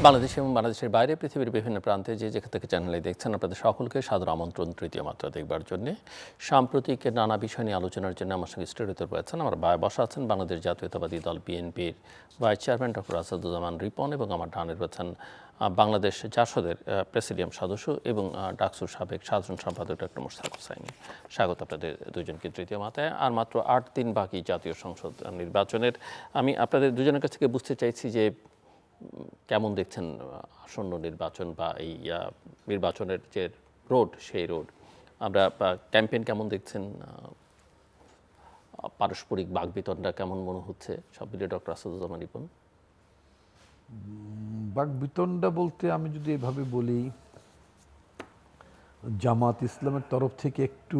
বাংলাদেশ এবং বাংলাদেশের বাইরে পৃথিবীর বিভিন্ন প্রান্তে যে যেখান থেকে চ্যানেলে দেখছেন আপনাদের সকলকে সাদর আমন্ত্রণ তৃতীয় মাত্রা দেখবার জন্য। সাম্প্রতিক নানা বিষয় নিয়ে আলোচনার জন্য আমার সঙ্গে স্টুডিওতে রয়েছেন আমার বসা আছেন বাংলাদেশ জাতীয়তাবাদী দল বিএনপির vice chairman doctor Asaduzzaman Ripon এবং আমার ডানে রয়েছেন বাংলাদেশ জাসদের প্রেসিডিয়াম সদস্য এবং ডাকসুর সাবেক সাধারণ সম্পাদক ডক্টর মোশতাক হোসাইন। স্বাগত আপনাদের দুজনকে তৃতীয় মাত্রায়। আর মাত্র 8 দিন বাকি জাতীয় সংসদ নির্বাচনের। আমি আপনাদের দুজনের কাছ থেকে বুঝতে চাইছি যে কেমন দেখছেন আসন্ন নির্বাচন বা এই নির্বাচনের যে রোড সেই রোড আমরা ক্যাম্পেইন কেমন দেখছেন, পারস্পরিক বাকবিতণ্ডা কেমন মনে হচ্ছে সব মিলিয়ে ডক্টর আসাদুজ্জামান রিপন? বাকবিতণ্ডা বলতে আমি যদি এভাবে বলি, জামাত ইসলামের তরফ থেকে একটু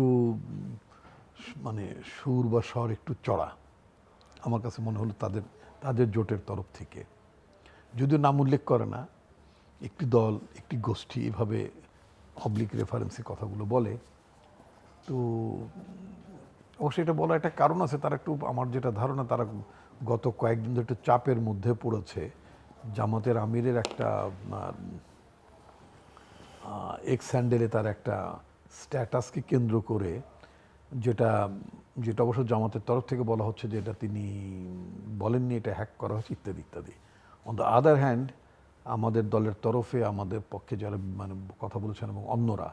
মানে সুর বা স্বর একটু চড়া আমার কাছে মনে হলো তাদের জোটের তরফ থেকে, যদিও নাম উল্লেখ করে না, একটি দল একটি গোষ্ঠী এভাবে পাবলিক রেফারেন্সে কথাগুলো বলে। তো অবশ্যই এটা বলা একটা কারণ আছে, তারা একটু, আমার যেটা ধারণা, তারা গত কয়েকদিন ধরে একটু চাপের মধ্যে পড়েছে। জামাতের আমিরের একটা এক্স হ্যান্ডেলে তার একটা স্ট্যাটাসকে কেন্দ্র করে, যেটা অবশ্য জামাতের তরফ থেকে বলা হচ্ছে যে এটা তিনি বলেননি, এটা হ্যাক করা হচ্ছে ইত্যাদি ইত্যাদি। অন দ্য আদার হ্যান্ড আমাদের দলের তরফে আমাদের পক্ষে যারা কথা বলেছেন এবং অন্যরা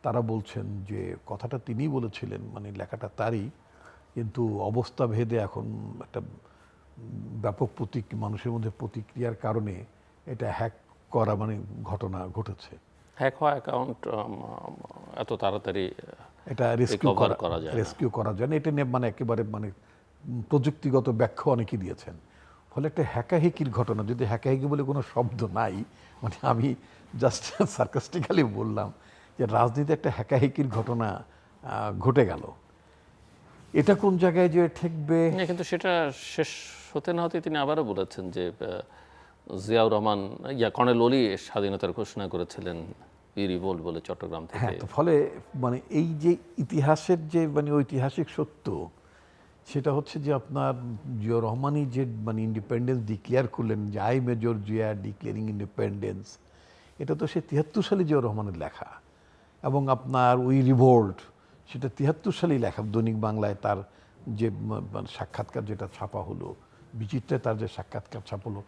তারা বলছেন যে কথাটা তিনিই বলেছিলেন, লেখাটা তারই, কিন্তু অবস্থা ভেদে এখন একটা ব্যাপক মানুষের মধ্যে প্রতিক্রিয়ার কারণে এটা হ্যাক করা ঘটনা ঘটেছে। হ্যাক হওয়া অ্যাকাউন্ট এত তাড়াতাড়ি এটা রেস্কিউ করা যায় না, এটা নিয়ে একেবারে প্রযুক্তিগত ব্যাখ্যা অনেকেই দিয়েছেন। ফলে একটা হ্যাকাহিকির ঘটনা, যদি হ্যাকাহিকি বলে কোনো শব্দ নাই, আমি জাস্ট সার্কাস্টিক্যালি বললাম যে রাজনীতি একটা হ্যাকাহিকির ঘটনা ঘটে গেল। এটা কোন জায়গায় যে ঠেকবে, কিন্তু সেটা শেষ হতে না হতে তিনি আবারও বলেছেন যে জিয়াউর রহমান কর্নেল ওলি স্বাধীনতার ঘোষণা করেছিলেন রিভোল্ট বলে চট্টগ্রাম থেকে। হ্যাঁ, তো ফলে এই যে ইতিহাসের যে ঐতিহাসিক সত্য, সেটা হচ্ছে যে আপনার জিয়াউর রহমানই যে ইন্ডিপেন্ডেন্স ডিক্লেয়ার করলেন, যে I major Zia declaring independence, এটা তো সে 73 সালে জিয়াউর রহমানের লেখা। এবং আপনার ওই রিভোল্ট, সেটা 73 সালেই লেখা। দৈনিক বাংলায় তার যে সাক্ষাৎকার যেটা ছাপা হলো, বিচিত্রে তার যে সাক্ষাৎকার ছাপালো,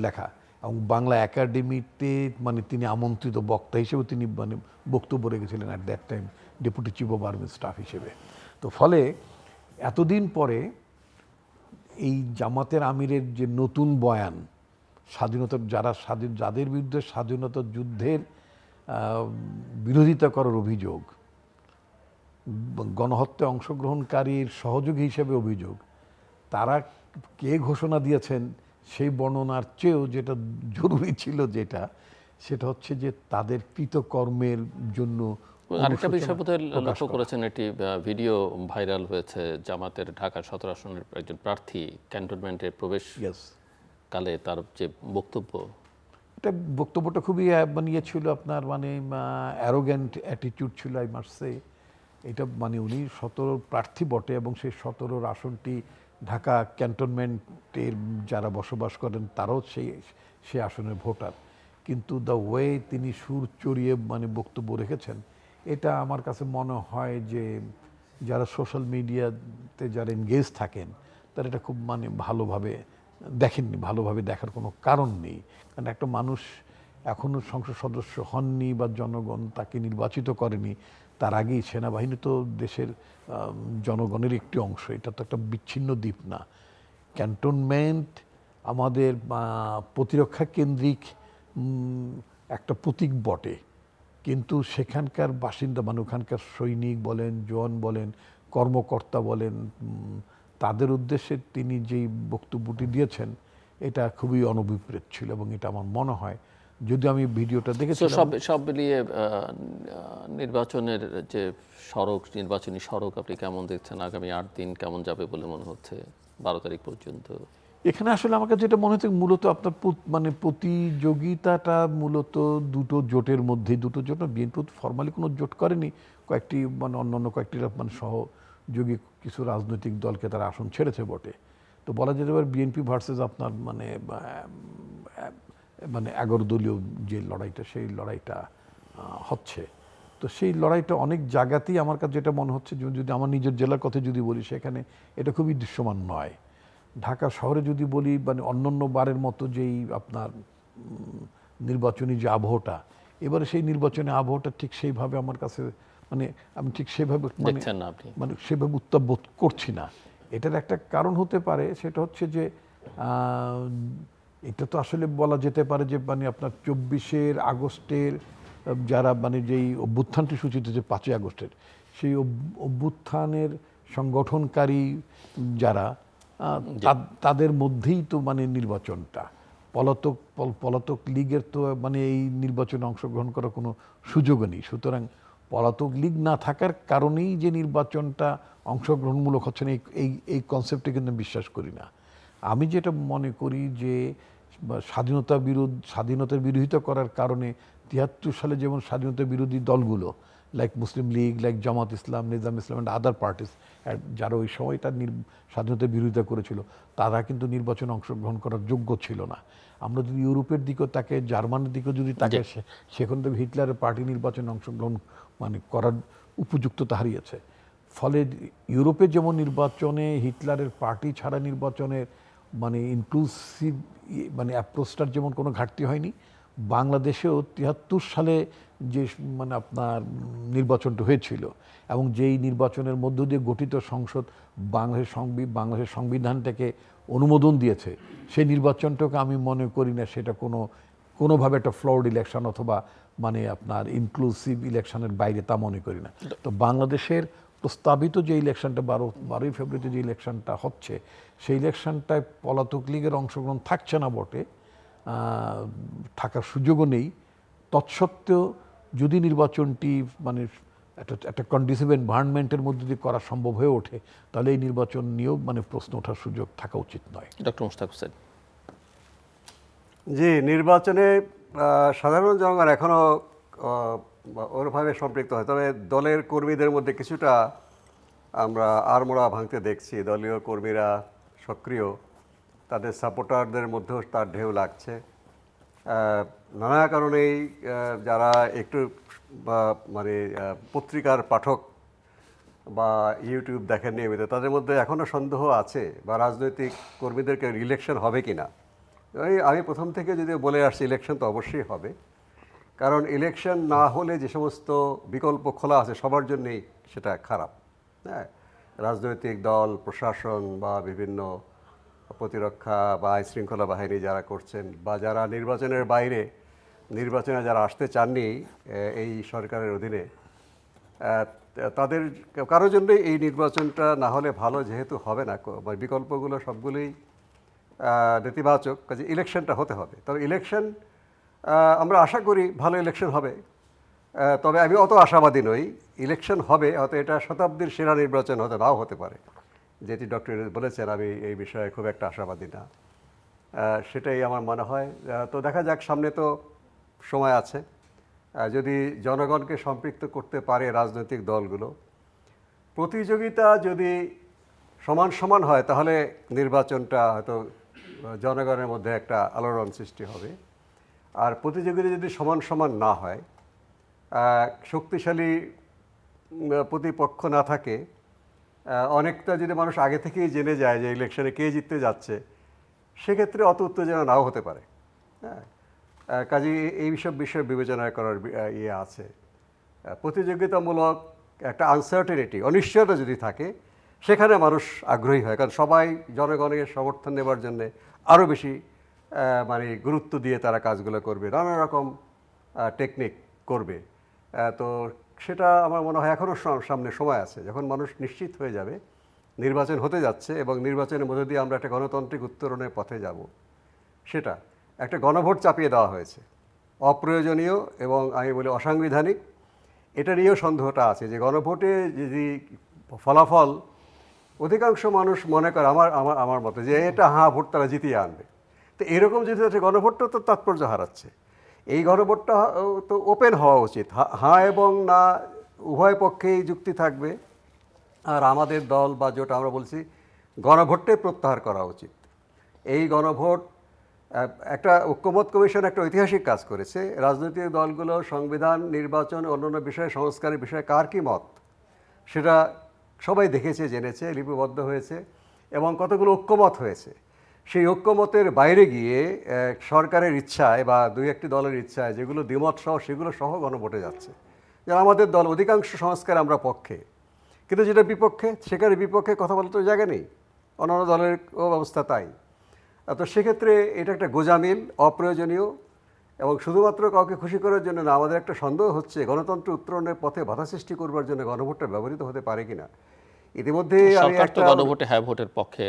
লেখা, এবং বাংলা একাডেমিতে তিনি আমন্ত্রিত বক্তা হিসেবে তিনি বক্তব্য রেখেছিলেন at that time, deputy chief of army staff হিসেবে। তো ফলে এতদিন পরে এই জামাতের আমিরের যে নতুন বয়ান, স্বাধীনতার যাদের বিরুদ্ধে স্বাধীনতা যুদ্ধের বিরোধিতা করার অভিযোগ, গণহত্যায় অংশগ্রহণকারীর সহযোগী হিসেবে অভিযোগ, তারা কে ঘোষণা দিয়েছেন সেই বর্ণনার চেয়েও যেটা জরুরি ছিল, সেটা হচ্ছে যে তাদের কৃতকর্মের জন্য। আরেকটা বিষয় বোধহয় লক্ষ্য করেছেন, একটি ভিডিও ভাইরাল হয়েছে, জামাতের ঢাকা 17 আসনের একজন প্রার্থী ক্যান্টনমেন্টে প্রবেশ কালে তার যে বক্তব্যটা খুবই ছিল আপনার, অ্যারোগ্যান্ট অ্যাটিটিউড ছিল, আই মাস্ট সে। এটা উনি 17 প্রার্থী বটে, এবং সেই 17 আসনটি ঢাকা ক্যান্টনমেন্টের যারা বসবাস করেন তারাও সেই আসনের ভোটার, কিন্তু দ্য ওয়ে তিনি সুর চড়িয়ে বক্তব্য রেখেছেন, এটা আমার কাছে মনে হয় যে যারা সোশ্যাল মিডিয়াতে যারা এনগেজ থাকেন তারা এটা খুব ভালোভাবে দেখেননি, ভালোভাবে দেখার কোনো কারণ নেই। কারণ একটা মানুষ এখনও সংসদ সদস্য হননি বা জনগণ তাকে নির্বাচিত করেনি, তার আগেই সেনাবাহিনী তো দেশের জনগণের একটি অংশ, এটা তো একটা বিচ্ছিন্ন দ্বীপ না। ক্যান্টনমেন্ট আমাদের প্রতিরক্ষা কেন্দ্রিক একটা প্রতীক বটে, কিন্তু সেখানকার বাসিন্দা, ওখানকার সৈনিক বলেন, জওয়ান বলেন, কর্মকর্তা বলেন, তাদের উদ্দেশ্যে তিনি যেই বক্তব্যটি দিয়েছেন এটা খুবই অনভিপ্রেত ছিল, এবং এটা আমার মনে হয়, যদি আমি ভিডিওটা দেখেছি, সব মিলিয়ে নির্বাচনের যে নির্বাচনী সড়ক আপনি কেমন দেখছেন? আগামী 8 দিন কেমন যাবে বলে মনে হচ্ছে 12 তারিখ পর্যন্ত? এখানে আসলে আমাকে যেটা মনে হচ্ছে, মূলত আপনার প্রতিযোগিতাটা মূলত দুটো জোটের মধ্যে, দুটো জোট, বিএনপি ফর্মালি কোনো জোট করেনি, কয়েকটি অন্যান্য কয়েকটি সহযোগী কিছু রাজনৈতিক দলকে তারা আসন ছেড়েছে বটে। তো বলা যেতে পারে বিএনপি ভার্সেস আপনার মানে 11 দলীয় যে লড়াইটা, সেই লড়াইটা হচ্ছে। তো সেই লড়াইটা অনেক জায়গাতেই আমার কাছে যেটা মনে হচ্ছে, যদি আমার নিজের জেলার কথা যদি বলি, সেখানে এটা খুবই দৃশ্যমান নয়। ঢাকা শহরে যদি বলি, মানে অন্যান্য বারের মতো যেই আপনার নির্বাচনী যে আবহটা, এবারে সেই নির্বাচনী আবহটা ঠিক সেইভাবে আমার কাছে, মানে আমি ঠিক সেভাবে দেখছেন না আপনি? মানে সেভাবে উত্তাপ বোধ করছি না। এটার একটা কারণ হতে পারে, সেটা হচ্ছে যে এটা তো আসলে বলা যেতে পারে যে মানে আপনার 24 আগস্টের যারা মানে যেই অভ্যুত্থানটি সূচিত হচ্ছে 5ই আগস্টের, সেই অভ্যুত্থানের সংগঠনকারী যারা তাদের মধ্যেই তো মানে নির্বাচনটা, পলাতক লীগের তো মানে এই নির্বাচনে অংশগ্রহণ করার কোনো সুযোগও নেই। সুতরাং পলাতক লীগ না থাকার কারণেই যে নির্বাচনটা অংশগ্রহণমূলক হচ্ছে না, এই কনসেপ্টে কিন্তু বিশ্বাস করি না। আমি যেটা মনে করি যে স্বাধীনতার বিরোধিতা করার কারণে 73 সালে যেমন স্বাধীনতা বিরোধী দলগুলো like Muslim League, like Jamaat Islam, Nizam Islam and other parties, যারা ওই সময়টা স্বাধীনতার বিরোধিতা করেছিল, তারা কিন্তু নির্বাচনে অংশগ্রহণ করার যোগ্য ছিল না। আমরা যদি ইউরোপের দিকেও তাকে, জার্মানির দিকেও যদি তাকে, সেখানে তো হিটলারের পার্টি নির্বাচনে অংশগ্রহণ মানে করার উপযুক্ততা হারিয়েছে। ফলে ইউরোপে যেমন নির্বাচনে হিটলারের পার্টি ছাড়া নির্বাচনের মানে ইনক্লুসিভ মানে অ্যাপ্রোচটার যেমন কোনো ঘাটতি হয়নি, বাংলাদেশেও 73 সালে যে মানে আপনার নির্বাচনটা হয়েছিল, এবং যেই নির্বাচনের মধ্য দিয়ে গঠিত সংসদ বাংলাদেশের সংবিধানটাকে অনুমোদন দিয়েছে, সেই নির্বাচনটাকে আমি মনে করি না সেটা কোনোভাবে একটা ফ্লড ইলেকশন অথবা মানে আপনার ইনক্লুসিভ ইলেকশনের বাইরে, তা মনে করি না। তো বাংলাদেশের প্রস্তাবিত যে ইলেকশনটা 12ই ফেব্রুয়ারিতে যে ইলেকশনটা হচ্ছে, সেই ইলেকশনটায় পলাতক লীগের অংশগ্রহণ থাকছে না বটে, থাকার সুযোগও নেই। তৎসত্ত্বেও যদি নির্বাচনটি মানে একটা কন্ডিসিভ এনভায়রনমেন্টের মধ্যে দিয়ে করা সম্ভব হয়ে ওঠে, তাহলে এই নির্বাচন নিয়েও মানে প্রশ্ন ওঠার সুযোগ থাকা উচিত নয়। ডক্টর মুশতাক হোসেন। জি, নির্বাচনে সাধারণ জনগণ এখনও ওরভাবে সম্পৃক্ত হয়, তবে দলের কর্মীদের মধ্যে কিছুটা আমরা আড়মোড়া ভাঙতে দেখছি। দলীয় কর্মীরা সক্রিয়, তাদের সাপোর্টারদের মধ্যেও তার ঢেউ লাগছে। নানা কারণেই যারা একটু মানে পত্রিকার পাঠক বা ইউটিউব দেখেন নিয়মিত, তাদের মধ্যে এখনও সন্দেহ আছে বা রাজনৈতিক কর্মীদেরকে ইলেকশন হবে কি না। আমি প্রথম থেকে যদি বলে আসছি, ইলেকশন তো অবশ্যই হবে, কারণ ইলেকশন না হলে যে সমস্ত বিকল্প খোলা আছে সবার জন্যই সেটা খারাপ। হ্যাঁ, রাজনৈতিক দল, প্রশাসন বা বিভিন্ন প্রতিরক্ষা বা আইনশৃঙ্খলা বাহিনী যারা করছেন, বা যারা নির্বাচনের বাইরে নির্বাচনে যারা আসতে চাননি এই সরকারের অধীনে, তাদের কারোর জন্যই এই নির্বাচনটা না হলে ভালো, যেহেতু হবে না, বিকল্পগুলো সবগুলোই নেতিবাচক, কাজে ইলেকশনটা হতে হবে। তবে ইলেকশন আমরা আশা করি ভালো ইলেকশন হবে, তবে আমি অত আশাবাদী নই। ইলেকশন হবে, হয়তো এটা শতাব্দীর সেরা নির্বাচন হতে নাও হতে পারে, যেটি ডক্টর বলেছেন। আমি এই বিষয়ে খুব একটা আশাবাদী না, সেটাই আমার মনে হয়। তো দেখা যাক, সামনে তো সময় আছে। যদি জনগণকে সম্পৃক্ত করতে পারে রাজনৈতিক দলগুলো, প্রতিযোগিতা যদি সমান সমান হয়, তাহলে নির্বাচনটা হয়তো জনগণের মধ্যে একটা আলোড়ন সৃষ্টি হবে। আর প্রতিযোগিতা যদি সমান সমান না হয়, শক্তিশালী প্রতিপক্ষ না থাকে, অনেকটা যদি মানুষ আগে থেকেই জেনে যায় যে ইলেকশনে কে জিততে যাচ্ছে, সেক্ষেত্রে অত উত্তেজনা নাও হতে পারে। হ্যাঁ, কাজেই এই সব বিষয়ে বিবেচনা করার ইয়ে আছে। প্রতিযোগিতামূলক একটা আনসার্টেনিটি, অনিশ্চয়তা যদি থাকে, সেখানে মানুষ আগ্রহী হয়, কারণ সবাই জনগণের সমর্থন নেবার জন্যে আরও বেশি মানে গুরুত্ব দিয়ে তারা কাজগুলো করবে, নানা রকম টেকনিক করবে। তো সেটা আমার মনে হয় এখনও সামনে সময় আছে, যখন মানুষ নিশ্চিত হয়ে যাবে নির্বাচন হতে যাচ্ছে এবং নির্বাচনের মধ্যে দিয়ে আমরা একটা গণতান্ত্রিক উত্তরণের পথে যাব। সেটা একটা গণভোট চাপিয়ে দেওয়া হয়েছে, অপ্রয়োজনীয় এবং আমি বলি অসাংবিধানিক। এটা নিয়েও সন্দেহটা আছে যে গণভোটে যদি ফলাফল অধিকাংশ মানুষ মনে করে আমার মতে যে এটা ভোট তারা জিতিয়ে আনবে, তো এরকম যদি হচ্ছে, গণভোটটা তো তাৎপর্য হারাচ্ছে। এই গণভোটটা তো ওপেন হওয়া উচিত, হ্যাঁ এবং না উভয় পক্ষেই যুক্তি থাকবে। আর আমাদের দল বা যেটা আমরা বলছি, গণভোটটাই প্রত্যাহার করা উচিত। এই গণভোট একটা ঐক্যমত কমিশন একটা ঐতিহাসিক কাজ করেছে। রাজনৈতিক দলগুলো সংবিধান, নির্বাচন, অন্যান্য বিষয়ে, সংস্কারের বিষয়ে কার কী মত সেটা সবাই দেখেছে, জেনেছে, লিপিবদ্ধ হয়েছে এবং কতগুলো ঐক্যমত হয়েছে। সেই ঐক্যমতের বাইরে গিয়ে সরকারের ইচ্ছায় বা দুই একটি দলের ইচ্ছায় যেগুলো দ্বিমত সহ সেগুলো সহ গণভোটে যাচ্ছে। যেমন আমাদের দল অধিকাংশ সংস্কার আমরা পক্ষে, কিন্তু যেটা বিপক্ষে সেখানে বিপক্ষে কথা বলার তো জায়গা নেই, অন্যান্য দলের অবস্থা তাই। তো সেক্ষেত্রে এটা একটা গোঁজামিল, অপ্রয়োজনীয় এবং শুধুমাত্র কাউকে খুশি করার জন্য না। আমাদের একটা সন্দেহ হচ্ছে গণতন্ত্র উত্তরণের পথে বাধা সৃষ্টি করবার জন্য গণভোটটা ব্যবহৃত হতে পারে কিনা। ইতিমধ্যে সরকার তো গণভোটে হ্যাঁ ভোটের পক্ষে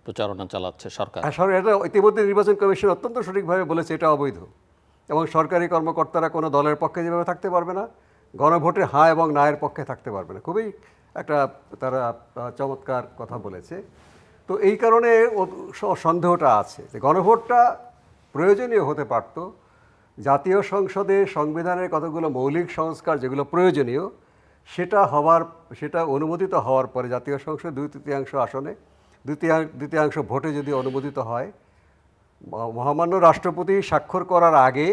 প্রচারণা চালাচ্ছে সরকার। এটা ইতিমধ্যে নির্বাচন কমিশন অত্যন্ত সঠিকভাবে বলেছে এটা অবৈধ এবং সরকারি কর্মকর্তারা কোনো দলের পক্ষে যেভাবে থাকতে পারবে না, গণভোটে হ্যাঁ এবং না এর পক্ষে থাকতে পারবে না। খুবই একটা তারা চমৎকার কথা বলেছে। তো এই কারণে সন্দেহটা আছে যে গণভোটটা প্রয়োজনীয় হতে পারত। জাতীয় সংসদে সংবিধানের কতগুলো মৌলিক সংস্কার যেগুলো প্রয়োজনীয় সেটা অনুমোদিত হওয়ার পরে জাতীয় সংসদ 2/3 আসনে দ্বিতীয়াংশ ভোটে যদি অনুমোদিত হয়, মহামান্য রাষ্ট্রপতি স্বাক্ষর করার আগে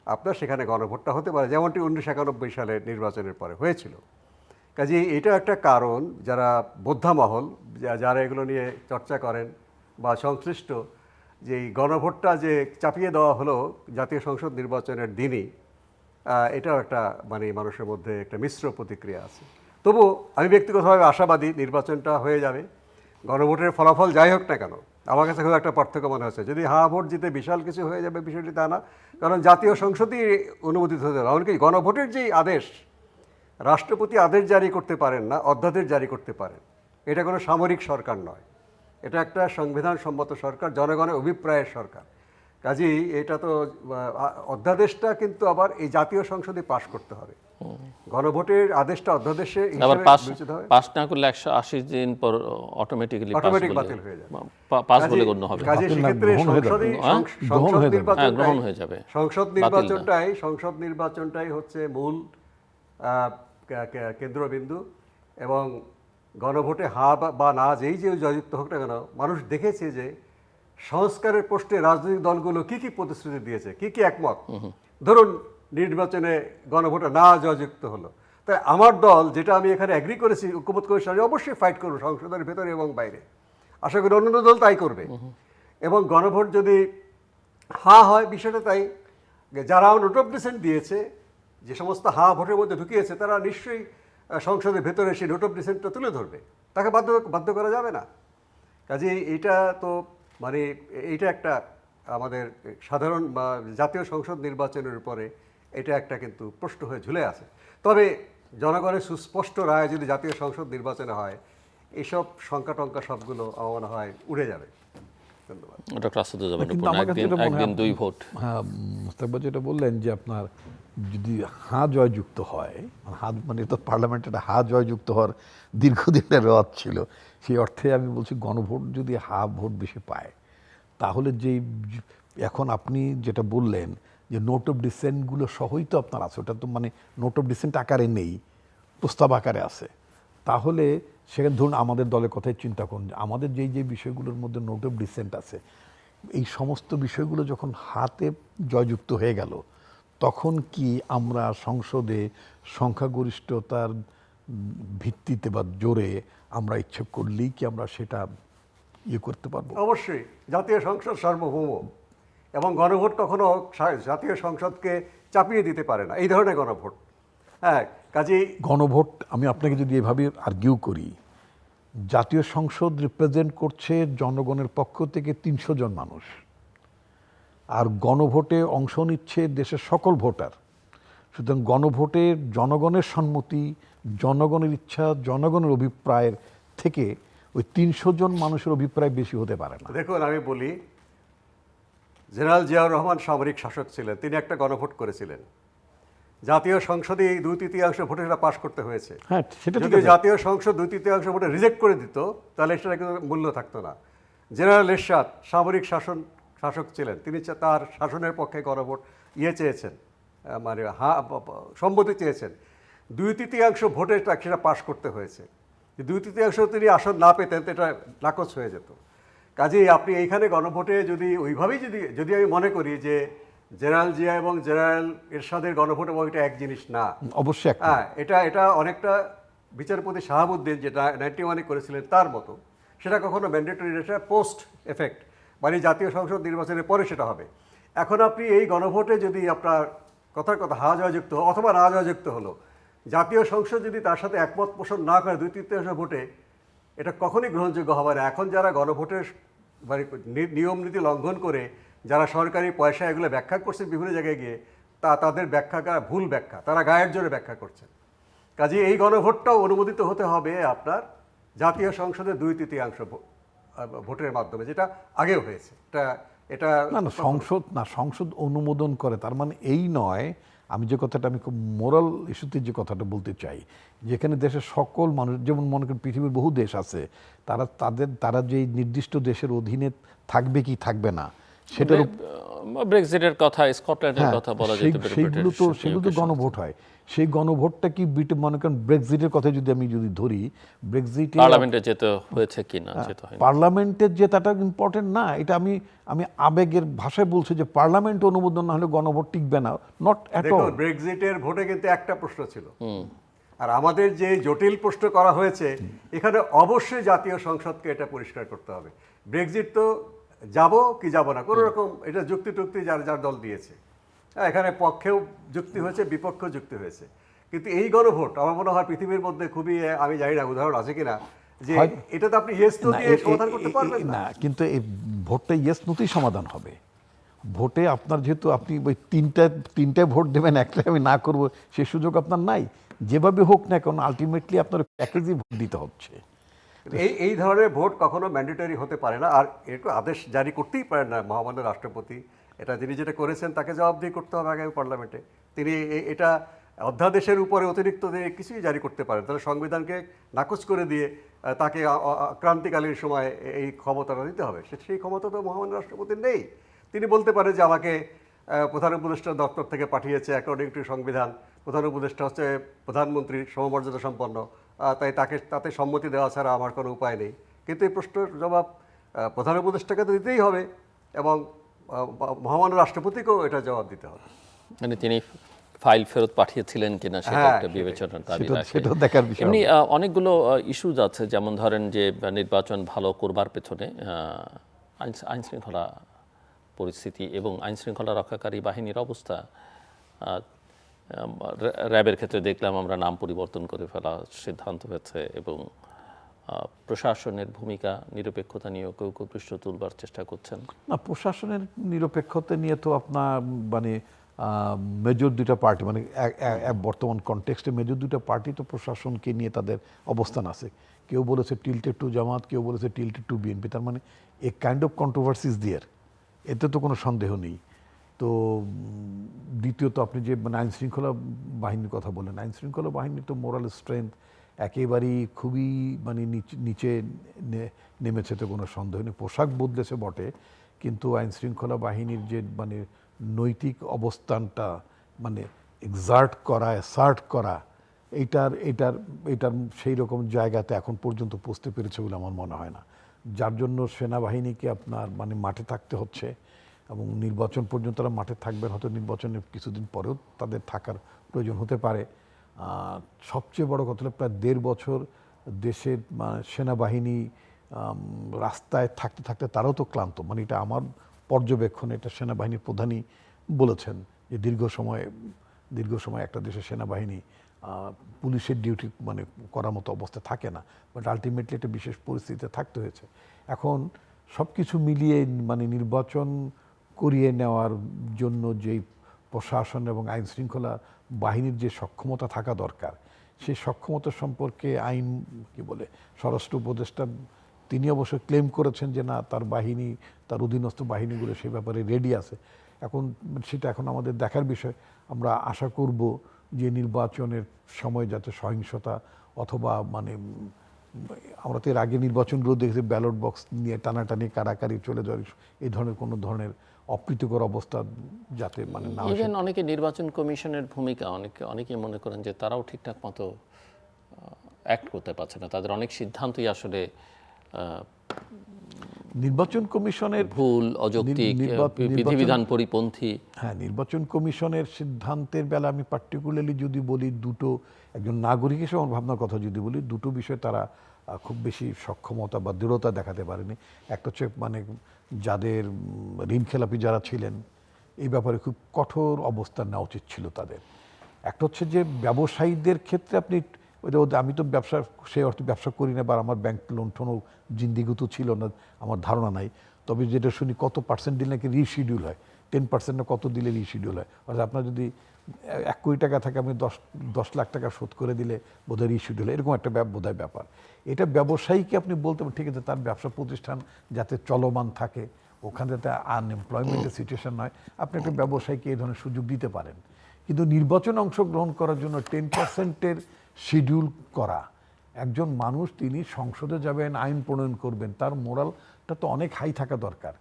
আপনার সেখানে গণভোটটা হতে পারে, যেমনটি 1991 সালের নির্বাচনের পরে হয়েছিল। কাজেই এটা একটা কারণ যারা বোদ্ধা মহল, যারা এগুলো নিয়ে চর্চা করেন বা সংশ্লিষ্ট, যে এই গণভোটটা যে চাপিয়ে দেওয়া হলো জাতীয় সংসদ নির্বাচনের দিনই, এটাও একটা মানে মানুষের মধ্যে একটা মিশ্র প্রতিক্রিয়া আছে। তবু আমি ব্যক্তিগতভাবে আশাবাদী নির্বাচনটা হয়ে যাবে। গণভোটের ফলাফল যাই হোক না কেন, আমার কাছে খুব একটা পার্থক্য মনে হচ্ছে। যদি হ্যাঁ ভোট জিতে বিশাল কিছু হয়ে যাবে বিষয়টি তা না, কারণ জাতীয় সংসদই অনুমোদিত হতে হবে। এমনকি গণভোটের যেই আদেশ, রাষ্ট্রপতি আদেশ জারি করতে পারেন না, অধ্যাদেশ জারি করতে পারেন। এটা কোনো সামরিক সরকার নয়, এটা একটা সংবিধান সম্মত সরকার, জনগণের অভিপ্রায়ের সরকার। কাজেই এটা তো অধ্যাদেশটা কিন্তু আবার এই জাতীয় সংসদে পাশ করতে হবে। গণভোটের আদেশটা অধ্যাদেশে আবার বিবেচিত হবে। পাস না করলে 180 দিন পর অটোমেটিক বাতিল হয়ে যাবে, পাস বলে গণ্য হবে। কাজে সেক্ষেত্রে গ্রহণ হয়ে যাবে। সংসদ নির্বাচনটাই হচ্ছে মূল কেন্দ্রবিন্দু এবং গণভোটে হ্যাঁ বা না যেই যে জয়যুক্ত হোক না কেন, মানুষ দেখেছে যে সংস্কারের প্রশ্নে রাজনৈতিক দলগুলো কি কি প্রতিশ্রুতি দিয়েছে, কি কি একমত। ধরুন নির্বাচনে গণভোটে না জয়যুক্ত হলো, তাই আমার দল যেটা আমি এখানে এগ্রি করেছি ঐক্যমত কমিশন, অবশ্যই ফাইট করবো সংসদের ভেতরে এবং বাইরে। আশা করি অন্যান্য দল তাই করবে। এবং গণভোট যদি হ্যাঁ হয়, বিষয়টা তাই, যারা নোট অফ ডিসেন্ট দিয়েছে, যে সমস্ত হ্যাঁ ভোটের মধ্যে ঢুকিয়েছে, তারা নিশ্চয়ই সংসদের ভেতরে সেই নোট অফ ডিসেন্টটা তুলে ধরবে, তাকে বাধ্য করা যাবে না। কাজেই এটা তো মানে এইটা একটা আমাদের সাধারণ বা জাতীয় সংসদ নির্বাচনের উপরে এটা একটা কিন্তু প্রশ্ন হয়ে ঝুলে আছে। তবে জনগণের সুস্পষ্ট রায় যদি জাতীয় সংসদ নির্বাচনে হয়, এইসব শঙ্কা টঙ্কা সবগুলো আমার মনে হয় উড়ে যাবে। ধন্যবাদ। ডক্টর আসাদুজ্জামান রূপন, একদিন 2 ভোট। হ্যাঁ, মোস্তাক ভাই যেটা বললেন যে আপনার যদি হ্যাঁ জয়যুক্ত হয়, মানে তো পার্লামেন্টে হ্যাঁ জয়যুক্ত হওয়ার দীর্ঘদিনের রেওয়াজ ছিল, সেই অর্থে আমি বলছি গণভোট যদি হ্যাঁ ভোট বেশি পায়, তাহলে যেই এখন আপনি যেটা বললেন যে নোট অফ ডিসেন্টগুলো সহই তো আপনার আছে, ওটা তো মানে নোট অফ ডিসেন্ট আকারে নেই, প্রস্তাব আকারে আছে। তাহলে সেখানে ধরুন আমাদের দলের কথাই চিন্তা করুন, আমাদের যেই যে বিষয়গুলোর মধ্যে নোট অফ ডিসেন্ট আছে, এই সমস্ত বিষয়গুলো যখন হাতে জয়যুক্ত হয়ে গেল, তখন কি আমরা সংসদে সংখ্যাগরিষ্ঠতার ভিত্তিতে বা জোরে আমরা ইচ্ছে করলেই কি আমরা সেটা করতে পারবো? অবশ্যই জাতীয় সংসদ সার্বভৌম এবং গণভোট কখনো জাতীয় সংসদকে চাপিয়ে দিতে পারে না, এই ধরনের গণভোট। হ্যাঁ, কাজেই গণভোট আমি আপনাকে যদি এভাবে আর্গিউ করি, জাতীয় সংসদ রিপ্রেজেন্ট করছে জনগণের পক্ষ থেকে 300 জন মানুষ, আর গণভোটে অংশ নিচ্ছে দেশের সকল ভোটার। সুতরাং ভোটে জনগণের সম্মতি, জনগণের ইচ্ছা, জনগণের অভিপ্রায়ের থেকে ওই 300 জন মানুষের অভিপ্রায় বেশি হতে পারে না। দেখুন, আমি বলি, জেনারেল জিয়াউর রহমান সামরিক শাসক ছিলেন, তিনি একটা গণভোট করেছিলেন। জাতীয় সংসদে এই 2/3 ভোটে সেটা পাশ করতে হয়েছে। হ্যাঁ, সেটা যদি জাতীয় সংসদ 2/3 ভোটে রিজেক্ট করে দিত, তাহলে সেটা কিন্তু মূল্য থাকতো না। জেনারেল এরশাদ সামরিক শাসক ছিলেন, তিনি তার শাসনের পক্ষে গণভোট চেয়েছেন, মানে সম্মতি চেয়েছেন। 2/3 ভোটে সেটা পাশ করতে হয়েছে। 2/3 তিনি আসন না পেতেন, এটা নাকচ হয়ে যেত। কাজেই আপনি এইখানে গণভোটে যদি ওইভাবেই যদি আমি মনে করি যে জেনারেল জিয়া এবং জেনারেল এরশাদের গণভোট এবং এটা এক জিনিস না, অবশ্যই একটা। হ্যাঁ, এটা অনেকটা বিচারপতি শাহাবুদ্দিন যেটা 91 করেছিলেন তার মতো, সেটা কখনো ম্যান্ডেটরি, এটা পোস্ট এফেক্ট, মানে জাতীয় সংসদ নির্বাচনের পরে সেটা হবে। এখন আপনি এই গণভোটে যদি আপনার কথার কথা হা জয়যুক্ত অথবা না জয়যুক্ত হলো, জাতীয় সংসদ যদি তার সাথে একমত পোষণ না করে 2/3 ভোটে, এটা কখনোই গ্রহণযোগ্য হবে না। এখন যারা গণভোটের মানে নিয়ম নীতি লঙ্ঘন করে যারা সরকারি পয়সা এগুলো ব্যাখ্যা করছে বিভিন্ন জায়গায় গিয়ে, তাদের ব্যাখ্যা ভুল ব্যাখ্যা, তারা গায়ের জোরে ব্যাখ্যা করছেন। কাজে এই গণভোটটাও অনুমোদিত হতে হবে আপনার জাতীয় সংসদের 2/3 ভোটের মাধ্যমে, যেটা আগেও হয়েছে। এটা সংসদ অনুমোদন করে তার মানে এই নয়। আমি যে কথাটা আমি খুব মোরাল ইস্যুতে যে কথাটা বলতে চাই, যেখানে দেশের সকল মানুষ, যেমন মনে করেন পৃথিবীর বহু দেশ আছে, তারা যে নির্দিষ্ট দেশের অধীনে থাকবে কি থাকবে না সেটার ব্রেক্সিটের কথা, স্কটল্যান্ডের কথা বলা যেতে পারে, সেগুলো তো গণভোট হয়। সেই গণভোটটা কি মনে করেন ব্রেক্সিটের কথা যদি ধরি, ব্রেক্সিটে পার্লামেন্টে যেতে হয়েছে কিনা, পার্লামেন্টের জেতাটা ইম্পর্টেন্ট না। এটা আমি আবেগের ভাষায় বলছি যে পার্লামেন্ট অনুমোদন না হলে গণভোট টিকবে না, নট এট অল। ব্রেক্সিটের ভোটে কিন্তু একটা প্রশ্ন ছিল, আর আমাদের যে জটিল প্রশ্ন করা হয়েছে এখানে অবশ্যই জাতীয় সংসদকে এটা পরিষ্কার করতে হবে। ব্রেক্সিট তো যাব কি যাব না, কোনো রকম এটা যুক্তি টুক্তি যার দল দিয়েছে, এখানে পক্ষেও যুক্তি হয়েছে, বিপক্ষেও যুক্তি হয়েছে। কিন্তু এই গণভোট আমার মনে হয় পৃথিবীর মধ্যে খুবই, আমি জানি না উদাহরণ আছে কিনা, যে এটা তো আপনি ইয়েস নো দিয়ে সমাধান করতে পারবেন না। কিন্তু এই ভোটটা ইয়েস নোতেই সমাধান হবে। ভোটে আপনার যেহেতু আপনি ওই তিনটায় ভোট দেবেন, একটা আমি না করব সে সুযোগ আপনার নাই। যেভাবে হোক না কেন আলটিমেটলি আপনার প্যাকেজই ভোট দিতে হচ্ছে। এই ধরনের ভোট কখনো ম্যান্ডেটরি হতে পারে না, আর একটু আদেশ জারি করতেই পারেন না মহামান্য রাষ্ট্রপতি। এটা তিনি যেটা করেছেন তাকে জবাবদিহি করতে হবে আগামী পার্লামেন্টে। তিনি এটা অধ্যাদেশের উপরে অতিরিক্ত কিছুই জারি করতে পারেন, তাহলে সংবিধানকে নাকচ করে দিয়ে তাকে ক্রান্তিকালীন সময় এই ক্ষমতাটা দিতে হবে। সেই ক্ষমতা তো মহামান্য রাষ্ট্রপতির নেই। তিনি বলতে পারেন যে আমাকে প্রধান উপদেষ্টার দপ্তর থেকে পাঠিয়েছে অ্যাকর্ডিং টু সংবিধান, প্রধান উপদেষ্টা হচ্ছে প্রধানমন্ত্রী সমমর্যাদা সম্পন্ন, তাই তাতে সম্মতি দেওয়া ছাড়া আমার কোনো উপায় নেই। কিন্তু এই প্রশ্নের জবাব প্রধান উপদেষ্টাকে তো দিতেই হবে এবং মহামান্য রাষ্ট্রপতিকেও এটা জবাব দিতে হবে। মানে তিনি ফাইল ফেরত পাঠিয়েছিলেন কিনা সেটা একটা বিবেচনার দাবি রাখে। সেটাও দেখার বিষয়। এমনি অনেকগুলো ইস্যুজ আছে, যেমন ধরেন যে নির্বাচন ভালো করবার পেছনে আইন শৃঙ্খলা পরিস্থিতি এবং আইন শৃঙ্খলা রক্ষাকারী বাহিনীর অবস্থা। র্যাবের ক্ষেত্রে দেখলাম আমরা নাম পরিবর্তন করে ফেলা সিদ্ধান্ত হয়েছে, এবং প্রশাসনের ভূমিকা নিরপেক্ষতা নিয়ে কেউ কেউ প্রশ্ন তুলবার চেষ্টা করছেন। না, প্রশাসনের নিরপেক্ষতা নিয়ে তো আপনার মানে মেজর দুইটা পার্টি, মানে বর্তমান কনটেক্সটে মেজর দুইটা পার্টি তো প্রশাসনকে নিয়ে তাদের অবস্থান আছে। কেউ বলেছে টিল্টেড টু জামাত, কেউ বলেছে টিল্টেড টু বিএনপি। তার মানে এ কাইন্ড অফ কন্ট্রোভার্সিস দিয়ার, এতে তো কোনো সন্দেহ নেই। তো দ্বিতীয়ত আপনি যে মানে আইন শৃঙ্খলা বাহিনীর কথা বলেন, আইন শৃঙ্খলা বাহিনীর তো মোরাল স্ট্রেংথ একেবারেই খুবই মানে নিচে নেমেছে, তো কোনো সন্দেহ নেই। পোশাক বদলেছে বটে, কিন্তু আইন শৃঙ্খলা বাহিনীর যে মানে নৈতিক অবস্থানটা মানে অ্যাসার্ট করা এইটার সেই রকম জায়গাতে এখন পর্যন্ত পৌঁছতে পেরেছে বলে আমার মনে হয় না। যার জন্য সেনাবাহিনীকে আপনার মানে মাঠে থাকতে হচ্ছে, এবং নির্বাচন পর্যন্ত তারা মাঠে থাকবেন, হয়তো নির্বাচনের কিছুদিন পরেও তাদের থাকার প্রয়োজন হতে পারে। সবচেয়ে বড় কথা হলো প্রায় 1.5 বছর দেশের সেনাবাহিনী রাস্তায় থাকতে থাকতে তারাও তো ক্লান্ত। মানে এটা আমার পর্যবেক্ষণে এটা সেনাবাহিনীর প্রধানই বলেছেন যে দীর্ঘ সময় একটা দেশের সেনাবাহিনী পুলিশের ডিউটি মানে করার মতো অবস্থা থাকে না, বাট আলটিমেটলি একটা বিশেষ পরিস্থিতিতে থাকতে হয়েছে। এখন সব কিছু মিলিয়ে মানে নির্বাচন করিয়ে নেওয়ার জন্য যেই প্রশাসন এবং আইন শৃঙ্খলা বাহিনীর যে সক্ষমতা থাকা দরকার, সেই সক্ষমতা সম্পর্কে স্বরাষ্ট্র উপদেষ্টা তিনি অবশ্য ক্লেম করেছেন যে না, তার অধীনস্থ বাহিনীগুলো সে ব্যাপারে রেডি আছে। সেটা এখন আমাদের দেখার বিষয়। আমরা আশা করব যে নির্বাচনের সময় যাতে সহিংসতা অথবা মানে আমরা তো এর আগে নির্বাচনগুলো দেখেছি ব্যালট বক্স নিয়ে টানাটানি কারাকারি চলে যাওয়ার এই ধরনের অপ্রীতিকর অবস্থা যাতে মানে না। ইভেন অনেকে নির্বাচন কমিশনের ভূমিকা অনেকে মনে করেন যে তারাও ঠিকঠাক মতো অ্যাক্ট করতে পারছে না, তাদের অনেক সিদ্ধান্তই আসলে নির্বাচন কমিশনের ভুল, অযৌক্তিক, বিধিবিধান পরিপন্থী? হ্যাঁ, নির্বাচন কমিশনের সিদ্ধান্তের বেলা আমি পার্টিকুলারলি যদি বলি দুটো, একজন নাগরিক হিসেবে আমার ভাবনার কথা যদি বলি, দুটো বিষয় তারা খুব বেশি সক্ষমতা বা দৃঢ়তা দেখাতে পারেনি। একটা হচ্ছে মানে যাদের ঋণ খেলাপি যারা ছিলেন এই ব্যাপারে খুব কঠোর অবস্থান নেওয়া উচিত ছিল তাদের। একটা হচ্ছে যে ব্যবসায়ীদের ক্ষেত্রে আপনি আমি তো ব্যবসা সেই অর্থে ব্যবসা করি না, বা আমার ব্যাংক লোন টোনও জিন্দিগত ছিল না, আমার ধারণা নাই। তবে যেটা শুনি কত পার্সেন্ট দিলে নাকি রিশিডিউল হয়, 10% না কত দিলে রিশিডিউল হয়। অর্থাৎ আপনার যদি 1 কোটি টাকা থাকে, আপনি 10 লাখ টাকা শোধ করে দিলে বোধহয় রিশিডিউল হয়, এরকম একটা বোধহয় ব্যাপার। এটা ব্যবসায়ীকে আপনি বলতে পারেন ঠিক আছে, তার ব্যবসা প্রতিষ্ঠান যাতে চলমান থাকে, ওখানে যাতে আনএমপ্লয়মেন্টের সিচুয়েশন নয়, আপনি একটা ব্যবসায়ীকে এই ধরনের সুযোগ দিতে পারেন। কিন্তু নির্বাচনে অংশগ্রহণ করার জন্য 10%-এর শিডিউল করা, একজন মানুষ তিনি সংসদে যাবেন, আইন প্রণয়ন করবেন, তার মোরালটা তো অনেক হাই থাকা দরকার।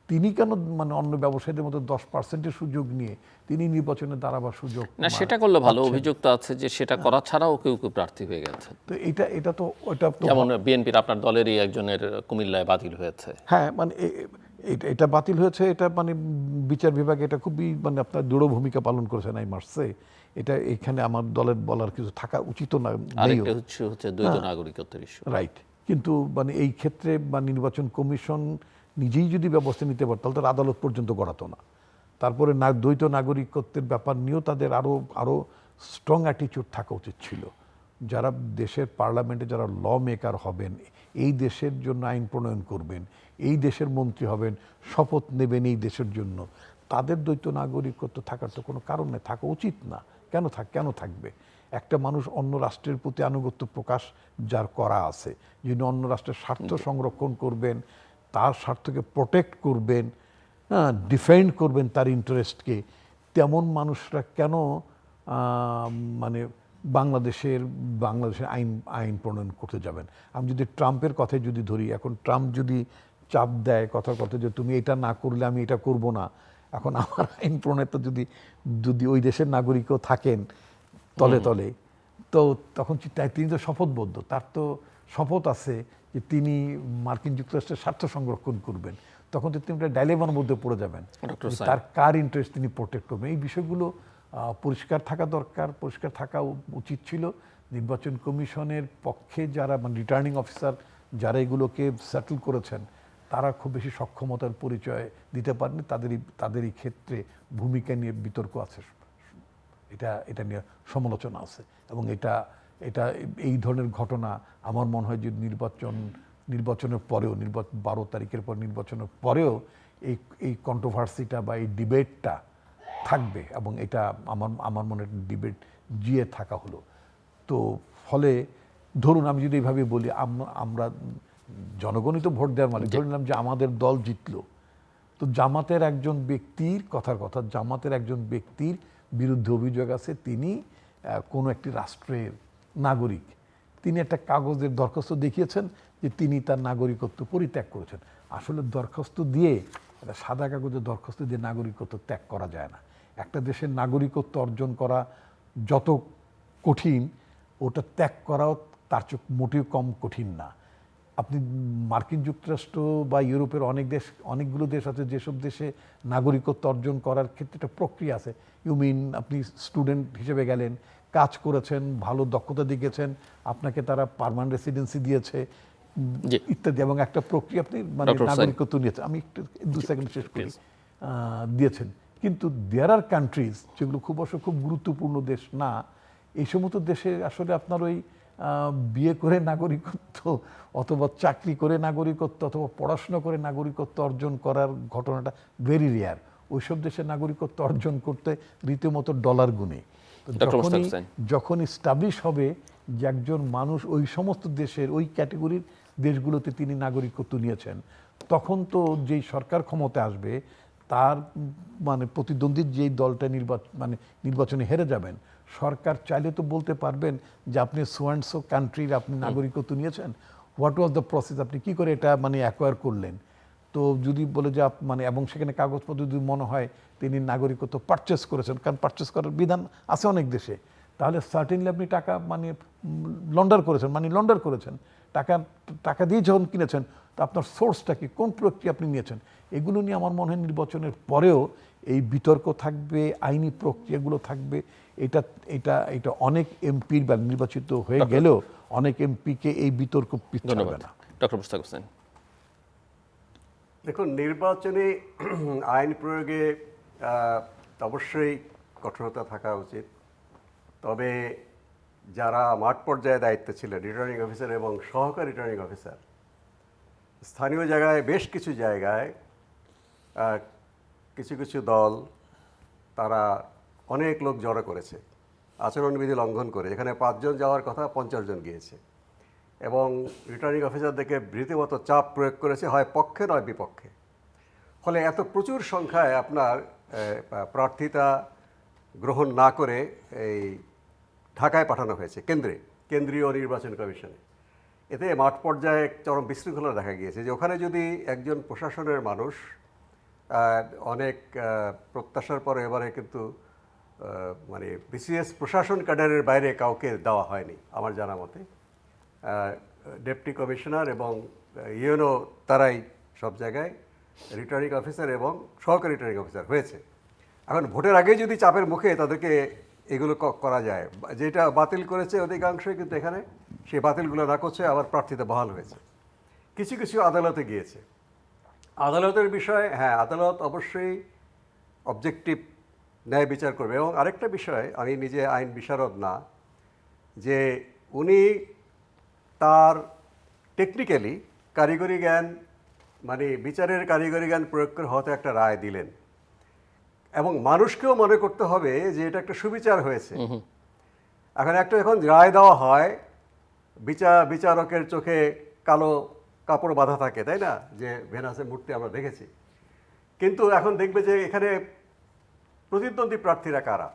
তিনি কেন মানে অন্য ব্যবসায়ীদের মতো 10%-এর সুযোগ নিয়ে তিনি নির্বাচনে দাঁড়াবার সুযোগ না, সেটা করলে ভালো। অভিযোগ তো আছে যে সেটা করা ছাড়াও কেউ কেউ প্রার্থী হয়ে গেছে। তো এটা তো ওটা তো যেমন বিএনপির আপনার দলেরই একজনের কুমিল্লায় বাতিল হয়েছে। হ্যাঁ, মানে এটা বাতিল হয়েছে, এটা মানে বিচার বিভাগ এটা খুবই মানে আপনার দৃঢ় ভূমিকা পালন করেছেন এই মার্চে। এটা এখানে আমার দলের বলার কিছু থাকা উচিত না। আরেকটা হচ্ছে দ্বৈত নাগরিকত্বের ইস্যু। রাইট, কিন্তু মানে এই ক্ষেত্রে বা নির্বাচন কমিশন নিজেই যদি ব্যবস্থা নিতে পারত তাহলে তার আদালত পর্যন্ত গড়াতো না। তারপরে দ্বৈত নাগরিকত্বের ব্যাপার নিয়েও তাদের আরও স্ট্রং অ্যাটিটিউড থাকা উচিত ছিল। যারা দেশের পার্লামেন্টে যারা ল মেকার হবেন, এই দেশের জন্য আইন প্রণয়ন করবেন, এই দেশের মন্ত্রী হবেন, শপথ নেবেন এই দেশের জন্য, তাদের দ্বৈত নাগরিকত্ব থাকার তো কোনো কারণ নেই, থাকা উচিত না। কেন থাকবে? একটা মানুষ অন্য রাষ্ট্রের প্রতি আনুগত্য প্রকাশ যার করা আছে, যিনি অন্য রাষ্ট্রের স্বার্থ সংরক্ষণ করবেন, তার স্বার্থকে প্রোটেক্ট করবেন, হ্যাঁ, ডিফেন্ড করবেন তার ইন্টারেস্টকে, তেমন মানুষরা কেন মানে বাংলাদেশের আইন প্রণয়ন করতে যাবেন? আমি যদি ট্রাম্পের কথাই যদি ধরি, এখন ট্রাম্প যদি চাপ দেয় কথার কথা যে তুমি এটা না করলে আমি এটা করব না, এখন আমার আইন প্রণেতা যদি ওই দেশের নাগরিকও থাকেন তলে তলে, তো তখন তিনি তো শপথবদ্ধ, তার তো শপথ আছে যে তিনি মার্কিন যুক্তরাষ্ট্রের স্বার্থ সংরক্ষণ করবেন। তখন তো তিনি একটা ডাইলেমার মধ্যে পড়ে যাবেন, তার কার ইন্টারেস্ট তিনি প্রোটেক্ট করবেন। এই বিষয়গুলো পরিষ্কার থাকা দরকার, পরিষ্কার থাকা উচিত ছিল। নির্বাচন কমিশনের পক্ষে যারা মানে রিটার্নিং অফিসার যারা এগুলোকে সেটেল করেছেন, তারা খুব বেশি সক্ষমতার পরিচয় দিতে পারেনি। তাদেরই ক্ষেত্রে ভূমিকা নিয়ে বিতর্ক আছে, এটা নিয়ে সমালোচনা আছে। এবং এটা এই ধরনের ঘটনা আমার মনে হয় যে নির্বাচনের পরেও 12 তারিখের পর নির্বাচনের পরেও এই কন্ট্রোভার্সিটা বা এই ডিবেটটা থাকবে, এবং এটা আমার মনে ডিবেট জিয়ে থাকা হলো। তো ফলে ধরুন আমি যদি এইভাবে বলি, আমরা জনগণই তো ভোট দেওয়ার মালিক, ধরে নিলাম যে আমাদের দল জিতলো, তো জামাতের একজন ব্যক্তির জামাতের একজন ব্যক্তির বিরুদ্ধে অভিযোগ আছে তিনি কোনো একটি রাষ্ট্রের নাগরিক, তিনি একটা কাগজের দরখাস্ত দেখিয়েছেন যে তিনি তার নাগরিকত্ব পরিত্যাগ করেছেন। আসলে দরখাস্ত দিয়ে, একটা সাদা কাগজের দরখাস্ত দিয়ে নাগরিকত্ব ত্যাগ করা যায় না। একটা দেশের নাগরিকত্ব অর্জন করা যত কঠিন, ওটা ত্যাগ করাও তার চেয়ে মোটেও কম কঠিন না। আপনি মার্কিন যুক্তরাষ্ট্র বা ইউরোপের অনেকগুলো দেশ আছে যেসব দেশে নাগরিকত্ব অর্জন করার ক্ষেত্রে একটা প্রক্রিয়া আছে। আপনি স্টুডেন্ট হিসেবে গেলেন, কাজ করেছেন, ভালো দক্ষতা দেখিয়েছেন, আপনাকে তারা পার্মানেন্ট রেসিডেন্সি দিয়েছে ইত্যাদি, এবং একটা প্রক্রিয়া আপনি মানে নাগরিকত্ব নিয়েছেন। আমি একটু 2 সেকেন্ড শেষ করি, দিয়েছেন। কিন্তু দেয়ার আর কান্ট্রিজ যেগুলো খুব গুরুত্বপূর্ণ দেশ না, এই সমস্ত দেশে আসলে আপনার ওই বিয়ে করে নাগরিকত্ব অথবা চাকরি করে নাগরিকত্ব অথবা পড়াশোনা করে নাগরিকত্ব অর্জন করার ঘটনাটা ভেরি রেয়ার। ওইসব দেশে নাগরিকত্ব অর্জন করতে রীতিমতো ডলার গুনে। যখন এস্টাবলিশ হবে যে একজন মানুষ ওই সমস্ত দেশের ওই ক্যাটেগরির দেশগুলোতে তিনি নাগরিকত্ব নিয়েছেন, তখন তো যেই সরকার ক্ষমতায় আসবে তার মানে প্রতিদ্বন্দ্বী যেই দলটা নির্বাচনে হেরে যাবেন, সরকার চাইলে তো বলতে পারবেন যে আপনি সো অ্যান্ড সো কান্ট্রির আপনি নাগরিকত্ব নিয়েছেন, হোয়াট ওয়াজ দ্য প্রসেস, আপনি কী করে এটা মানে অ্যাকোয়ার করলেন। তো যদি বলে যে এবং সেখানে কাগজপত্র যদি মনে হয় তিনি নাগরিকত্ব পারচেস করেছেন, কারণ পারচেস করার বিধান আছে অনেক দেশে, তাহলে সার্টেনলি আপনি টাকা মানি লন্ডার করেছেন। টাকা টাকা দিয়ে যখন কিনেছেন তো আপনার সোর্সটা কি, কোন প্রক্রিয়া আপনি নিয়েছেন, এগুলো নিয়ে আমার মনে হয় নির্বাচনের পরেও এই বিতর্ক থাকবে, আইনি প্রক্রিয়াগুলো থাকবে। এটা এটা এটা অনেক এমপির বা নির্বাচিত হয়ে গেলেও অনেক এমপিকে এই বিতর্ক পিছাবে ধন্যবাদ না। ডক্টর মুশতাক হোসেন। দেখুন, নির্বাচনে আইন প্রয়োগে অবশ্যই কঠোরতা থাকা উচিত। তবে যারা মাঠ পর্যায়ে দায়িত্বে ছিলেন, রিটার্নিং অফিসার এবং সহকারী রিটার্নিং অফিসার, স্থানীয় জায়গায় বেশ কিছু জায়গায় কিছু কিছু দল তারা অনেক লোক জড়ো করেছে আচরণবিধি লঙ্ঘন করে। এখানে 5 জন যাওয়ার কথা 50 জন গিয়েছে এবং রিটার্নিং অফিসারদেরকে রীতিমতো চাপ প্রয়োগ করেছে, হয় পক্ষে নয় বিপক্ষে। ফলে এত প্রচুর সংখ্যায় আপনার প্রার্থিতা গ্রহণ না করে এই ঢাকায় পাঠানো হয়েছে কেন্দ্রীয় নির্বাচন কমিশনে। এতে মাঠ পর্যায়ে চরম বিশৃঙ্খলা দেখা গিয়েছে যে ওখানে যদি একজন প্রশাসনের মানুষ অনেক প্রত্যাশার পরে এবারে কিন্তু মানে বিসিএস প্রশাসন ক্যাডারের বাইরে কাউকে দেওয়া হয়নি আমার জানা মতে। ডেপুটি কমিশনার এবং ইউএনও তারাই সব জায়গায় রিটার্নিং অফিসার এবং সহকারী রিটার্নিং অফিসার হয়েছে। এখন ভোটের আগে যদি চাপের মুখে তাদেরকে এগুলো করা যায়, যেটা বাতিল করেছে অধিকাংশই কিন্তু এখানে সেই বাতিলগুলো না করছে, আবার প্রার্থীতা বহাল হয়েছে। কিছু কিছু আদালতে গিয়েছে। আদালতের বিষয়, হ্যাঁ, আদালত অবশ্যই অবজেক্টিভ ন্যায় বিচার করবে। এবং আরেকটা বিষয়, আমি নিজে আইন বিশারদ না, যে উনি তার টেকনিক্যালি কারিগরি জ্ঞান, মানে বিচারের কারিগরি জ্ঞান প্রয়োগ করে হয়তো একটা রায় দিলেন এবং মানুষকেও মনে করতে হবে যে এটা একটা সুবিচার হয়েছে। এখন রায় দেওয়া হয়, বিচারকের চোখে কালো কাপড় বাঁধা থাকে, তাই না, যে ভেনাসের মূর্তি আমরা দেখেছি। কিন্তু এখন দেখবে যে এখানে প্রতিদ্বন্দ্বী প্রার্থীরা কারা।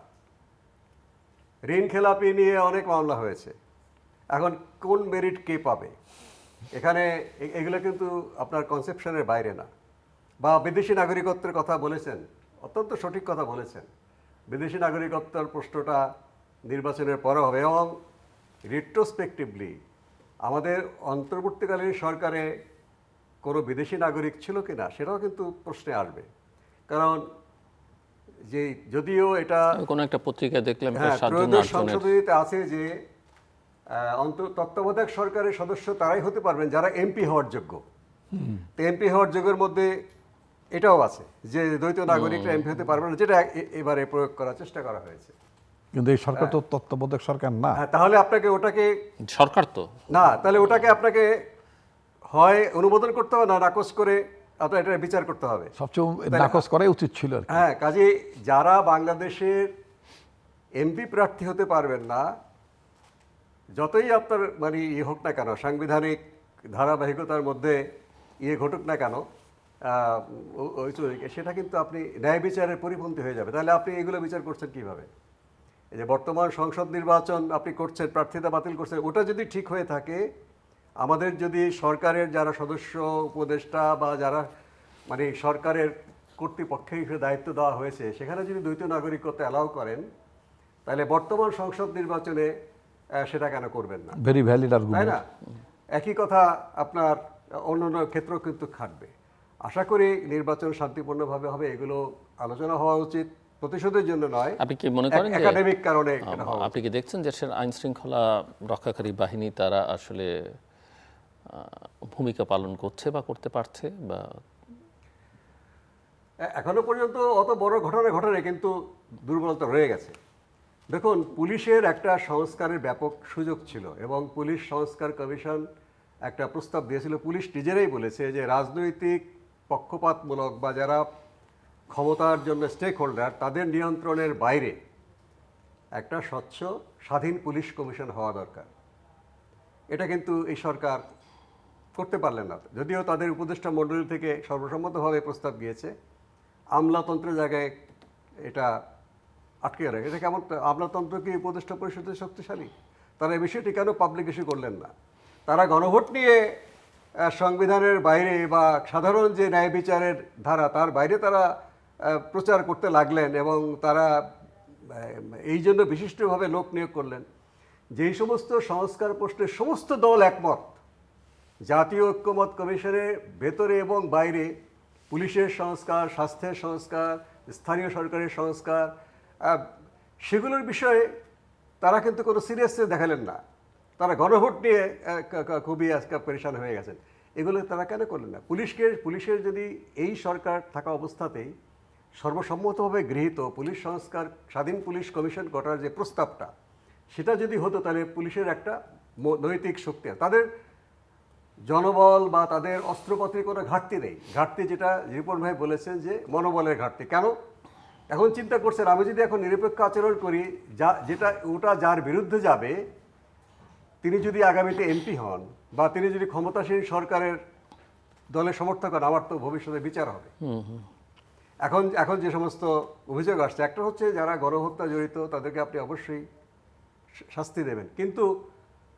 ঋণ খেলাপি নিয়ে অনেক মামলা হয়েছে, এখন কোন মেরিট কে পাবে, এখানে এগুলো কিন্তু আপনার কনসেপশনের বাইরে না। বা বিদেশি নাগরিকত্বের কথা বলেছেন, অত্যন্ত সঠিক কথা বলেছেন। বিদেশি নাগরিকত্বের প্রশ্নটা নির্বাচনের পরে হবে এবং রিট্রোস্পেক্টিভলি আমাদের অন্তর্বর্তীকালীন সরকারে কোনো বিদেশি নাগরিক ছিল কি না সেটাও কিন্তু প্রশ্নে আসবে। কারণ যে যদিও এটা কোনো একটা পত্রিকা দেখলাম ত্রয়োদশ সংশোধনীতে আছে যে তত্ত্বাবধায়ক সরকারের সদস্য তারাই হতে পারবেন যারা এমপি হওয়ার যোগ্য। তো এমপি হওয়ার যোগ্যের মধ্যে এটাও আছে যে দ্বৈত নাগরিকরা এমপি হতে পারবে না, যেটা এবারে প্রয়োগ করার চেষ্টা করা হয়েছে। কিন্তু এই সরকার তো তত্ত্বাবধায়ক সরকার না। তাহলে আপনাকে ওটাকে সরকার তো না, তাহলে ওটাকে আপনাকে হয় অনুমোদন করতে হবে, না নাকচ করে আপনার এটা বিচার করতে হবে। সবচেয়ে নাকচ করাই উচিত ছিল। হ্যাঁ, কাজে যারা বাংলাদেশের এমপি প্রার্থী হতে পারবেন না, যতই আপনার মানে হোক না কেন, সাংবিধানিক ধারাবাহিকতার মধ্যে ঘটুক না কেন, সেটা কিন্তু আপনি ন্যায় বিচারের পরিপন্থী হয়ে যাবে। তাহলে আপনি এগুলো বিচার করছেন কিভাবে? এই যে বর্তমান সংসদ নির্বাচন আপনি করছেন, প্রার্থিতা বাতিল করছেন, ওটা যদি ঠিক হয়ে থাকে, আমাদের যদি সরকারের যারা সদস্য উপদেষ্টা বা যারা মানে সরকারের কর্তৃপক্ষে হিসেবে দায়িত্ব দেওয়া হয়েছে সেখানে যদি দ্বৈত নাগরিকত্ব অ্যালাউ করেন, তাহলে বর্তমান সংসদ নির্বাচনে সেটা কেন করবেন না? ভেরি ভ্যালিড তাই আর্গুমেন্ট। না? একই কথা আপনার অন্যান্য ক্ষেত্রেও কিন্তু খাটবে। আশা করি নির্বাচন শান্তিপূর্ণভাবে হবে, এগুলো আলোচনা হওয়া উচিত, প্রতিশোধের জন্য নয়। আপনি কি মনে করেন একাডেমিক কারণে? আপনি কি দেখছেন যে আইন শৃঙ্খলা রক্ষাকারী বাহিনী তারা আসলে ভূমিকা পালন করছে বা করতে পারছে? বা এখনো পর্যন্ত অত বড় ঘটনা ঘটেনি, কিন্তু দুর্বলতা রয়ে গেছে। দেখুন, পুলিশের একটা সংস্কারের ব্যাপক সুযোগ ছিল এবং পুলিশ সংস্কার কমিশন একটা প্রস্তাব দিয়েছিল। পুলিশ নিজেরাই বলেছে যে রাজনৈতিক পক্ষপাতমূলক বা যারা ক্ষমতার জন্য স্টেক হোল্ডার তাদের নিয়ন্ত্রণের বাইরে একটা স্বচ্ছ স্বাধীন পুলিশ কমিশন হওয়া দরকার। এটা কিন্তু এই সরকার করতে পারলেন না, যদিও তাদের উপদেষ্টা মণ্ডলী থেকে সর্বসম্মতভাবে প্রস্তাব গিয়েছে। আমলাতন্ত্রের জায়গায় এটা আটকে রাখে। এটা কেমন? আমলাতন্ত্র কি উপদেষ্টা পরিষদের শক্তিশালী? তারা এই বিষয়টি কেন পাবলিক ইস্যু করলেন না? তারা গণভোট নিয়ে সংবিধানের বাইরে বা সাধারণ যে ন্যায় বিচারের ধারা তার বাইরে তারা প্রচার করতে লাগলেন এবং তারা এই জন্য বিশিষ্টভাবে লোক নিয়োগ করলেন। যেই সমস্ত সংস্কার প্রশ্নে সমস্ত দল একমত, জাতীয় ঐক্যমত কমিশনের ভেতরে এবং বাইরে পুলিশের সংস্কার, স্বাস্থ্যের সংস্কার, স্থানীয় সরকারের সংস্কার, সেগুলোর বিষয়ে তারা কিন্তু কোনো সিরিয়াসনেস দেখালেন না। তারা গণভোট নিয়ে খুবই আজকে পরেশান হয়ে গেছেন। এগুলো তারা কেন করলেন না? পুলিশের যদি এই সরকার থাকা অবস্থাতেই সর্বসম্মতভাবে গৃহীত পুলিশ সংস্কার, স্বাধীন পুলিশ কমিশন গঠনের যে প্রস্তাবটা, সেটা যদি হতো তাহলে পুলিশের একটা নৈতিক শক্তি, তাদের জনবল বা তাদের অস্ত্রপাতির কোনো ঘাটতি নেই। ঘাটতি যেটা রিপন ভাই বলেছেন যে মনোবলের ঘাটতি। কেন? এখন চিন্তা করছেন, আমি যদি এখন নিরপেক্ষ আচরণ করি, ওটা যার বিরুদ্ধে যাবে, তিনি যদি আগামীতে এমপি হন বা তিনি যদি ক্ষমতাসীন সরকারের দলের সমর্থক হন, আমার তো ভবিষ্যতে বিচার হবে। এখন যে সমস্ত অভিযোগ আসছে, একটা হচ্ছে যারা গণহত্যা জড়িত তাদেরকে আপনি অবশ্যই শাস্তি দেবেন, কিন্তু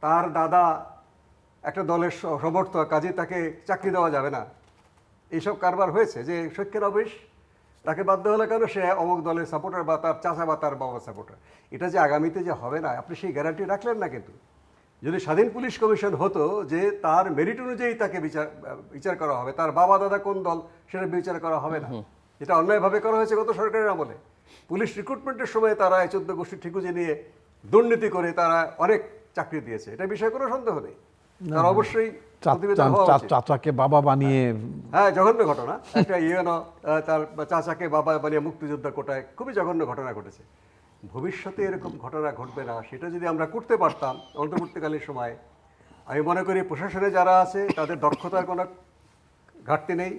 তার দাদা একটা দলের সমর্থক, কাজে তাকে চাকরি দেওয়া যাবে না। এইসব কারবার হয়েছে যে শৈক্ষের অবেশ তাকে বাধ্য হলে কেন সে অমুক দলের সাপোর্টার বা তার চাচা বা তার বাবার সাপোর্টার। এটা যে আগামীতে যে হবে না, আপনি সেই গ্যারান্টি রাখলেন না। কিন্তু যদি স্বাধীন পুলিশ কমিশন হতো যে তার মেরিট অনুযায়ী তাকে বিচার করা হবে, তার বাবা দাদা কোন দল সেটা বিচার করা হবে না। এটা অন্যায়ভাবে করা হয়েছে গত সরকারের আমলে। পুলিশ রিক্রুটমেন্টের সময় তারা এই 14 গোষ্ঠী ঠিকুজি নিয়ে দুর্নীতি করে তারা অনেক চাকরি দিয়েছে, এটা বিষয়ে কোনো সন্দেহ নেই। তার অবশ্যই চাচাকে বাবা বানিয়ে, হ্যাঁ, জঘন্য ঘটনা। একটা তার চাচাকে বাবা বানিয়ে মুক্তিযোদ্ধা কোটায় খুবই জঘন্য ঘটনা ঘটেছে। ভবিষ্যতে এরকম ঘটনা ঘটবে না সেটা যদি আমরা করতে পারতাম অন্তর্বর্তীকালীন সময়ে, আমি মনে করি প্রশাসনে যারা আছে তাদের দক্ষতার কোনো ঘাটতি নেই,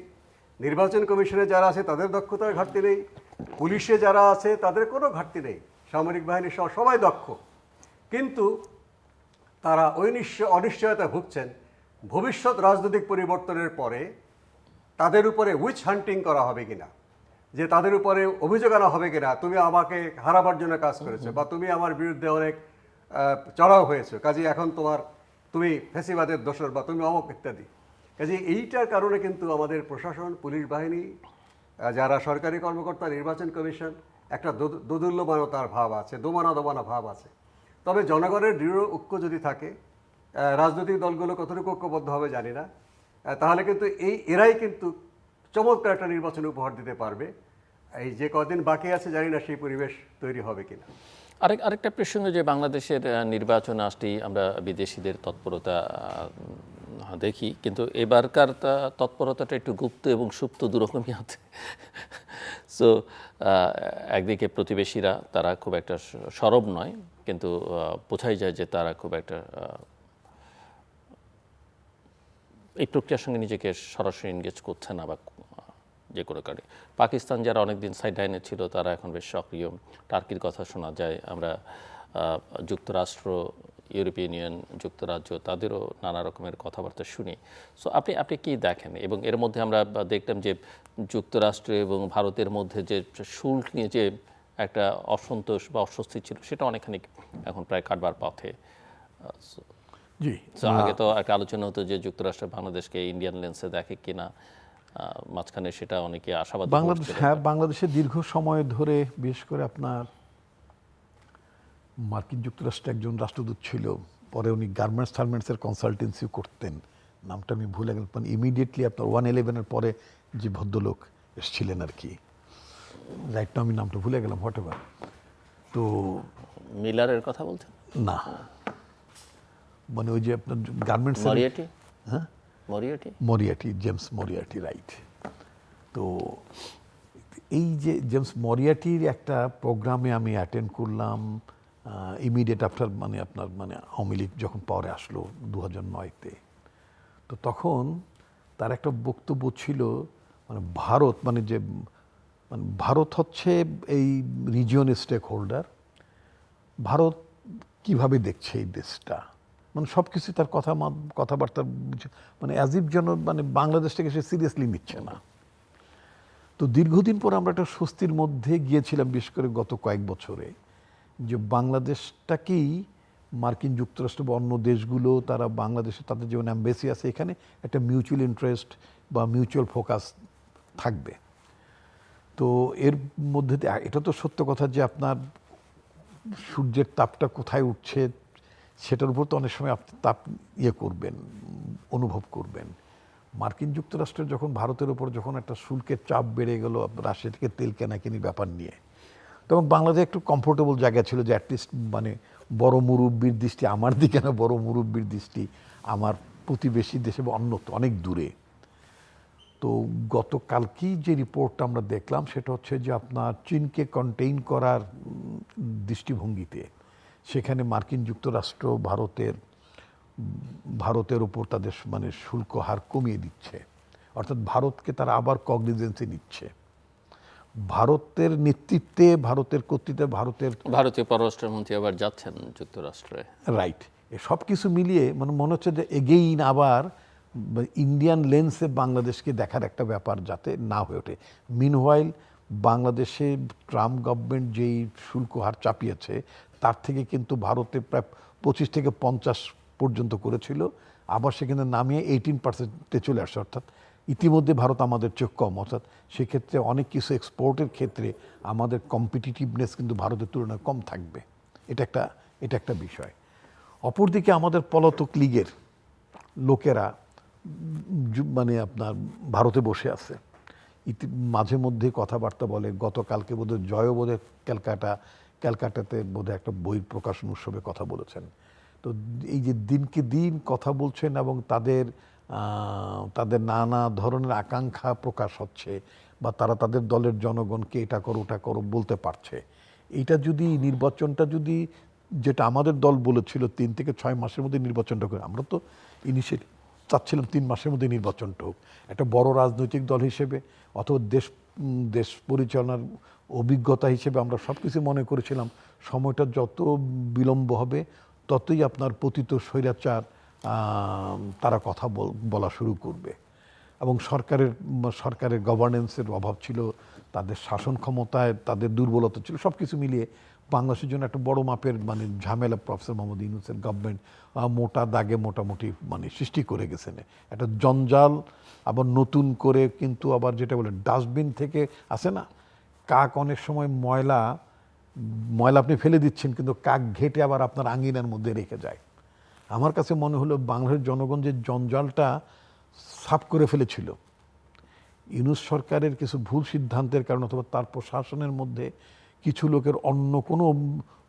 নির্বাচন কমিশনে যারা আছে তাদের দক্ষতার ঘাটতি নেই, পুলিশে যারা আছে তাদের কোনো ঘাটতি নেই, সামরিক বাহিনী সহ সবাই দক্ষ। কিন্তু তারা ওই অনিশ্চয়তা ভুগছেন ভবিষ্যৎ রাজনৈতিক পরিবর্তনের পরে তাদের উপরে উইচ হান্টিং করা হবে কিনা, যে তাদের উপরে অভিযোগ আনা হবে কিনা, তুমি আমাকে হারাবার জন্য কাজ করেছো বা তুমি আমার বিরুদ্ধে অনেক চড়াও হয়েছো, কাজে এখন তুমি ফ্যাসিবাদের দোষর বা তুমি অমক ইত্যাদি। কাজে এইটার কারণে কিন্তু আমাদের প্রশাসন, পুলিশ বাহিনী, যারা সরকারি কর্মকর্তা, নির্বাচন কমিশন একটা দোদুল্যমানতার ভাব আছে, দোমানা ভাব আছে। তবে জনগণের দৃঢ় ঐক্য যদি থাকে, রাজনৈতিক দলগুলো কতটুকু ঐক্যবদ্ধ হবে জানি না, তাহলে কিন্তু এরাই কিন্তু চমৎকার একটা নির্বাচন উপহার দিতে পারবে। এই যে কদিন বাকি আছে জানি না সেই পরিবেশ তৈরি হবে কিনা। আরেকটা প্রসঙ্গ, যে বাংলাদেশের নির্বাচন আসতেই আমরা বিদেশিদের তৎপরতা দেখি, কিন্তু এবারকার তৎপরতাটা একটু গুপ্ত এবং সুপ্ত দুরকমই আছে। সো একদিকে প্রতিবেশীরা তারা খুব একটা সরব নয়, কিন্তু বোঝাই যায় যে তারা খুব একটা এই প্রক্রিয়ার সঙ্গে নিজেকে সরাসরি এনগেজ করছে না বা যে কোনো কারণে। পাকিস্তান যারা অনেকদিন সাইড লাইনে ছিল তারা এখন বেশ সক্রিয়। টার্কির কথা শোনা যায়, আমরা যুক্তরাষ্ট্র, ইউরোপিয়ান ইউনিয়ন, যুক্তরাজ্য তাদেরও নানা রকমের কথাবার্তা শুনি। সো আপনি কি দেখেন? এবং এর মধ্যে আমরা দেখলাম যে যুক্তরাষ্ট্র এবং ভারতের মধ্যে যে শুল্ক নিয়ে যে একটা অসন্তোষ বা অস্বস্তি ছিল, সেটা অনেকখানি এখন প্রায় কাটবার পথে। জি, আগে তো একটা আলোচনা হতো যে যুক্তরাষ্ট্র বাংলাদেশকে ইন্ডিয়ান লেন্সে দেখে কিনা, মাঝখানে সেটা অনেকে আশাবাদী। বাংলাদেশে দীর্ঘ সময় ধরে, বিশেষ করে আপনার মার্কিন যুক্তরাষ্ট্রে একজন রাষ্ট্রদূত ছিল, পরে উনি গার্মেন্টসের কনসালটেন্সি করতেন, নামটা আমি ভুলে গেলাম। ইমিডিয়েটলি আপনার 1/11 পরে যে ভদ্রলোক এসেছিলেন আর কি, রাইট না, আমি নামটা ভুলে গেলাম, হোয়াটএভার। তো মিলারের কথা বলছেন না, মানে ওই যে আপনার গার্মেন্টস, হ্যাঁ, মরিয়াটি, জেমস মরিয়াটি, রাইট। তো এই যে জেমস মরিয়াটির একটা প্রোগ্রামে আমি অ্যাটেন্ড করলাম ইমিডিয়েট আফটার, মানে আপনার আওয়ামী লীগ যখন পরে আসলো 2009-তে। তো তখন তার একটা বক্তব্য ছিল, ভারত ভারত হচ্ছে এই রিজিয়নের স্টেক হোল্ডার, ভারত কিভাবে দেখছে এই দেশটা, সব কিছু তার কথাবার্তা অ্যাজিভ যেন বাংলাদেশটাকে সে সিরিয়াসলি নিচ্ছে না। তো দীর্ঘদিন পর আমরা একটা স্বস্তির মধ্যে গিয়েছিলাম, বিশেষ করে গত কয়েক বছরে, যে বাংলাদেশটাকেই মার্কিন যুক্তরাষ্ট্র বা অন্য দেশগুলো তারা বাংলাদেশে তাদের যেমন অ্যাম্বাসি আছে এখানে একটা মিউচুয়াল ইন্টারেস্ট বা মিউচুয়াল ফোকাস থাকবে। তো এর মধ্যে এটা তো সত্য কথা যে আপনার সূর্যের তাপটা কোথায় উঠছে সেটার উপর তো অনেক সময় আপনি তাপ ইয়ে করবেন, অনুভব করবেন। মার্কিন যুক্তরাষ্ট্রের যখন ভারতের উপর যখন একটা শুল্কের চাপ বেড়ে গেল রাশিয়া থেকে তেল কেনাকিনির ব্যাপার নিয়ে, তখন বাংলাদেশ একটু কমফোর্টেবল জায়গা ছিল যে অ্যাটলিস্ট মানে বড় মুরব্বির দৃষ্টি আমার দিকে না, বড় মুরব্বির দৃষ্টি আমার প্রতিবেশী দেশে বা অন্যত্র অনেক দূরে। তো গতকালকেই যে রিপোর্টটা আমরা দেখলাম সেটা হচ্ছে যে আপনার চীনকে কন্টেইন করার দৃষ্টিভঙ্গিতে সেখানে মার্কিন যুক্তরাষ্ট্র ভারতের উপর তাদের মানে শুল্ক হার কমিয়ে দিচ্ছে, অর্থাৎ ভারতকে তারা আবার কগনিজেন্সে নিচ্ছে। ভারতের নেতৃত্বে, ভারতের কর্তৃত্বে, ভারতীয় পররাষ্ট্রমন্ত্রী আবার যাচ্ছেন যুক্তরাষ্ট্রে। রাইট, এ সব কিছু মিলিয়ে মানে মনে হচ্ছে যে এগেইন আবার ইন্ডিয়ান লেন্সে বাংলাদেশকে দেখার একটা ব্যাপার যাতে না হয়ে ওঠে। মিনওয়াইল বাংলাদেশে ট্রাম্প গভর্নমেন্ট যেই শুল্ক হার চাপিয়েছে তার থেকে কিন্তু ভারতে প্রায় 25 থেকে 50 পর্যন্ত করেছিল, আবার সেখানে নামিয়ে 18%-এ চলে আসছে। অর্থাৎ ইতিমধ্যে ভারত আমাদের চেয়ে কম, অর্থাৎ সেক্ষেত্রে অনেক কিছু এক্সপোর্টের ক্ষেত্রে আমাদের কম্পিটিটিভনেস কিন্তু ভারতের তুলনায় কম থাকবে। এটা একটা বিষয়। অপরদিকে আমাদের পলাতক লীগের লোকেরা মানে আপনার ভারতে বসে আছে, মাঝে মধ্যে কথাবার্তা বলে। গতকালকে বোধহয় জয় বোধহয় ক্যালকাটাতে বোধহয় একটা বই প্রকাশন উৎসবে কথা বলেছেন। তো এই যে দিনকে দিন কথা বলছেন এবং তাদের নানা ধরনের আকাঙ্ক্ষা প্রকাশ হচ্ছে, বা তারা তাদের দলের জনগণকে এটা করো ওটা করো বলতে পারছে। এইটা যদি নির্বাচনটা যদি যেটা আমাদের দল বলেছিল 3 থেকে 6 মাসের মধ্যে নির্বাচনটা করে, আমরা তো ইনিশিয়েটিভ চাচ্ছিলাম 3 মাসের মধ্যে নির্বাচনটা হোক। একটা বড় রাজনৈতিক দল হিসেবে অথবা দেশ পরিচালনার অভিজ্ঞতা হিসেবে আমরা সব কিছু মনে করেছিলাম সময়টা যত বিলম্ব হবে ততই আপনার পতিত স্বৈরাচার তারা কথা বলা শুরু করবে। এবং সরকারের গভর্নেন্সের অভাব ছিল, তাদের শাসন ক্ষমতায় তাদের দুর্বলতা ছিল, সব কিছু মিলিয়ে বাংলাদেশের জন্য একটা বড় মাপের মানে ঝামেলা প্রফেসর মোহাম্মদ ইউনূসের গভর্নমেন্ট মোটা দাগে মোটামুটি মানে সৃষ্টি করে গেছেন। একটা জঞ্জাল, আবার নতুন করে কিন্তু আবার যেটা বলে ডাস্টবিন থেকে আসে না, কাক অনেক সময় ময়লা আপনি ফেলে দিচ্ছেন কিন্তু কাক ঘেটে আবার আপনার আঙ্গিনার মধ্যে রেখে যায়। আমার কাছে মনে হলো বাংলাদেশের জনগণ যে জঞ্জালটা সাফ করে ফেলেছিল ইউনূস সরকারের কিছু ভুল সিদ্ধান্তের কারণে অথবা তার প্রশাসনের মধ্যে কিছু লোকের অন্য কোনো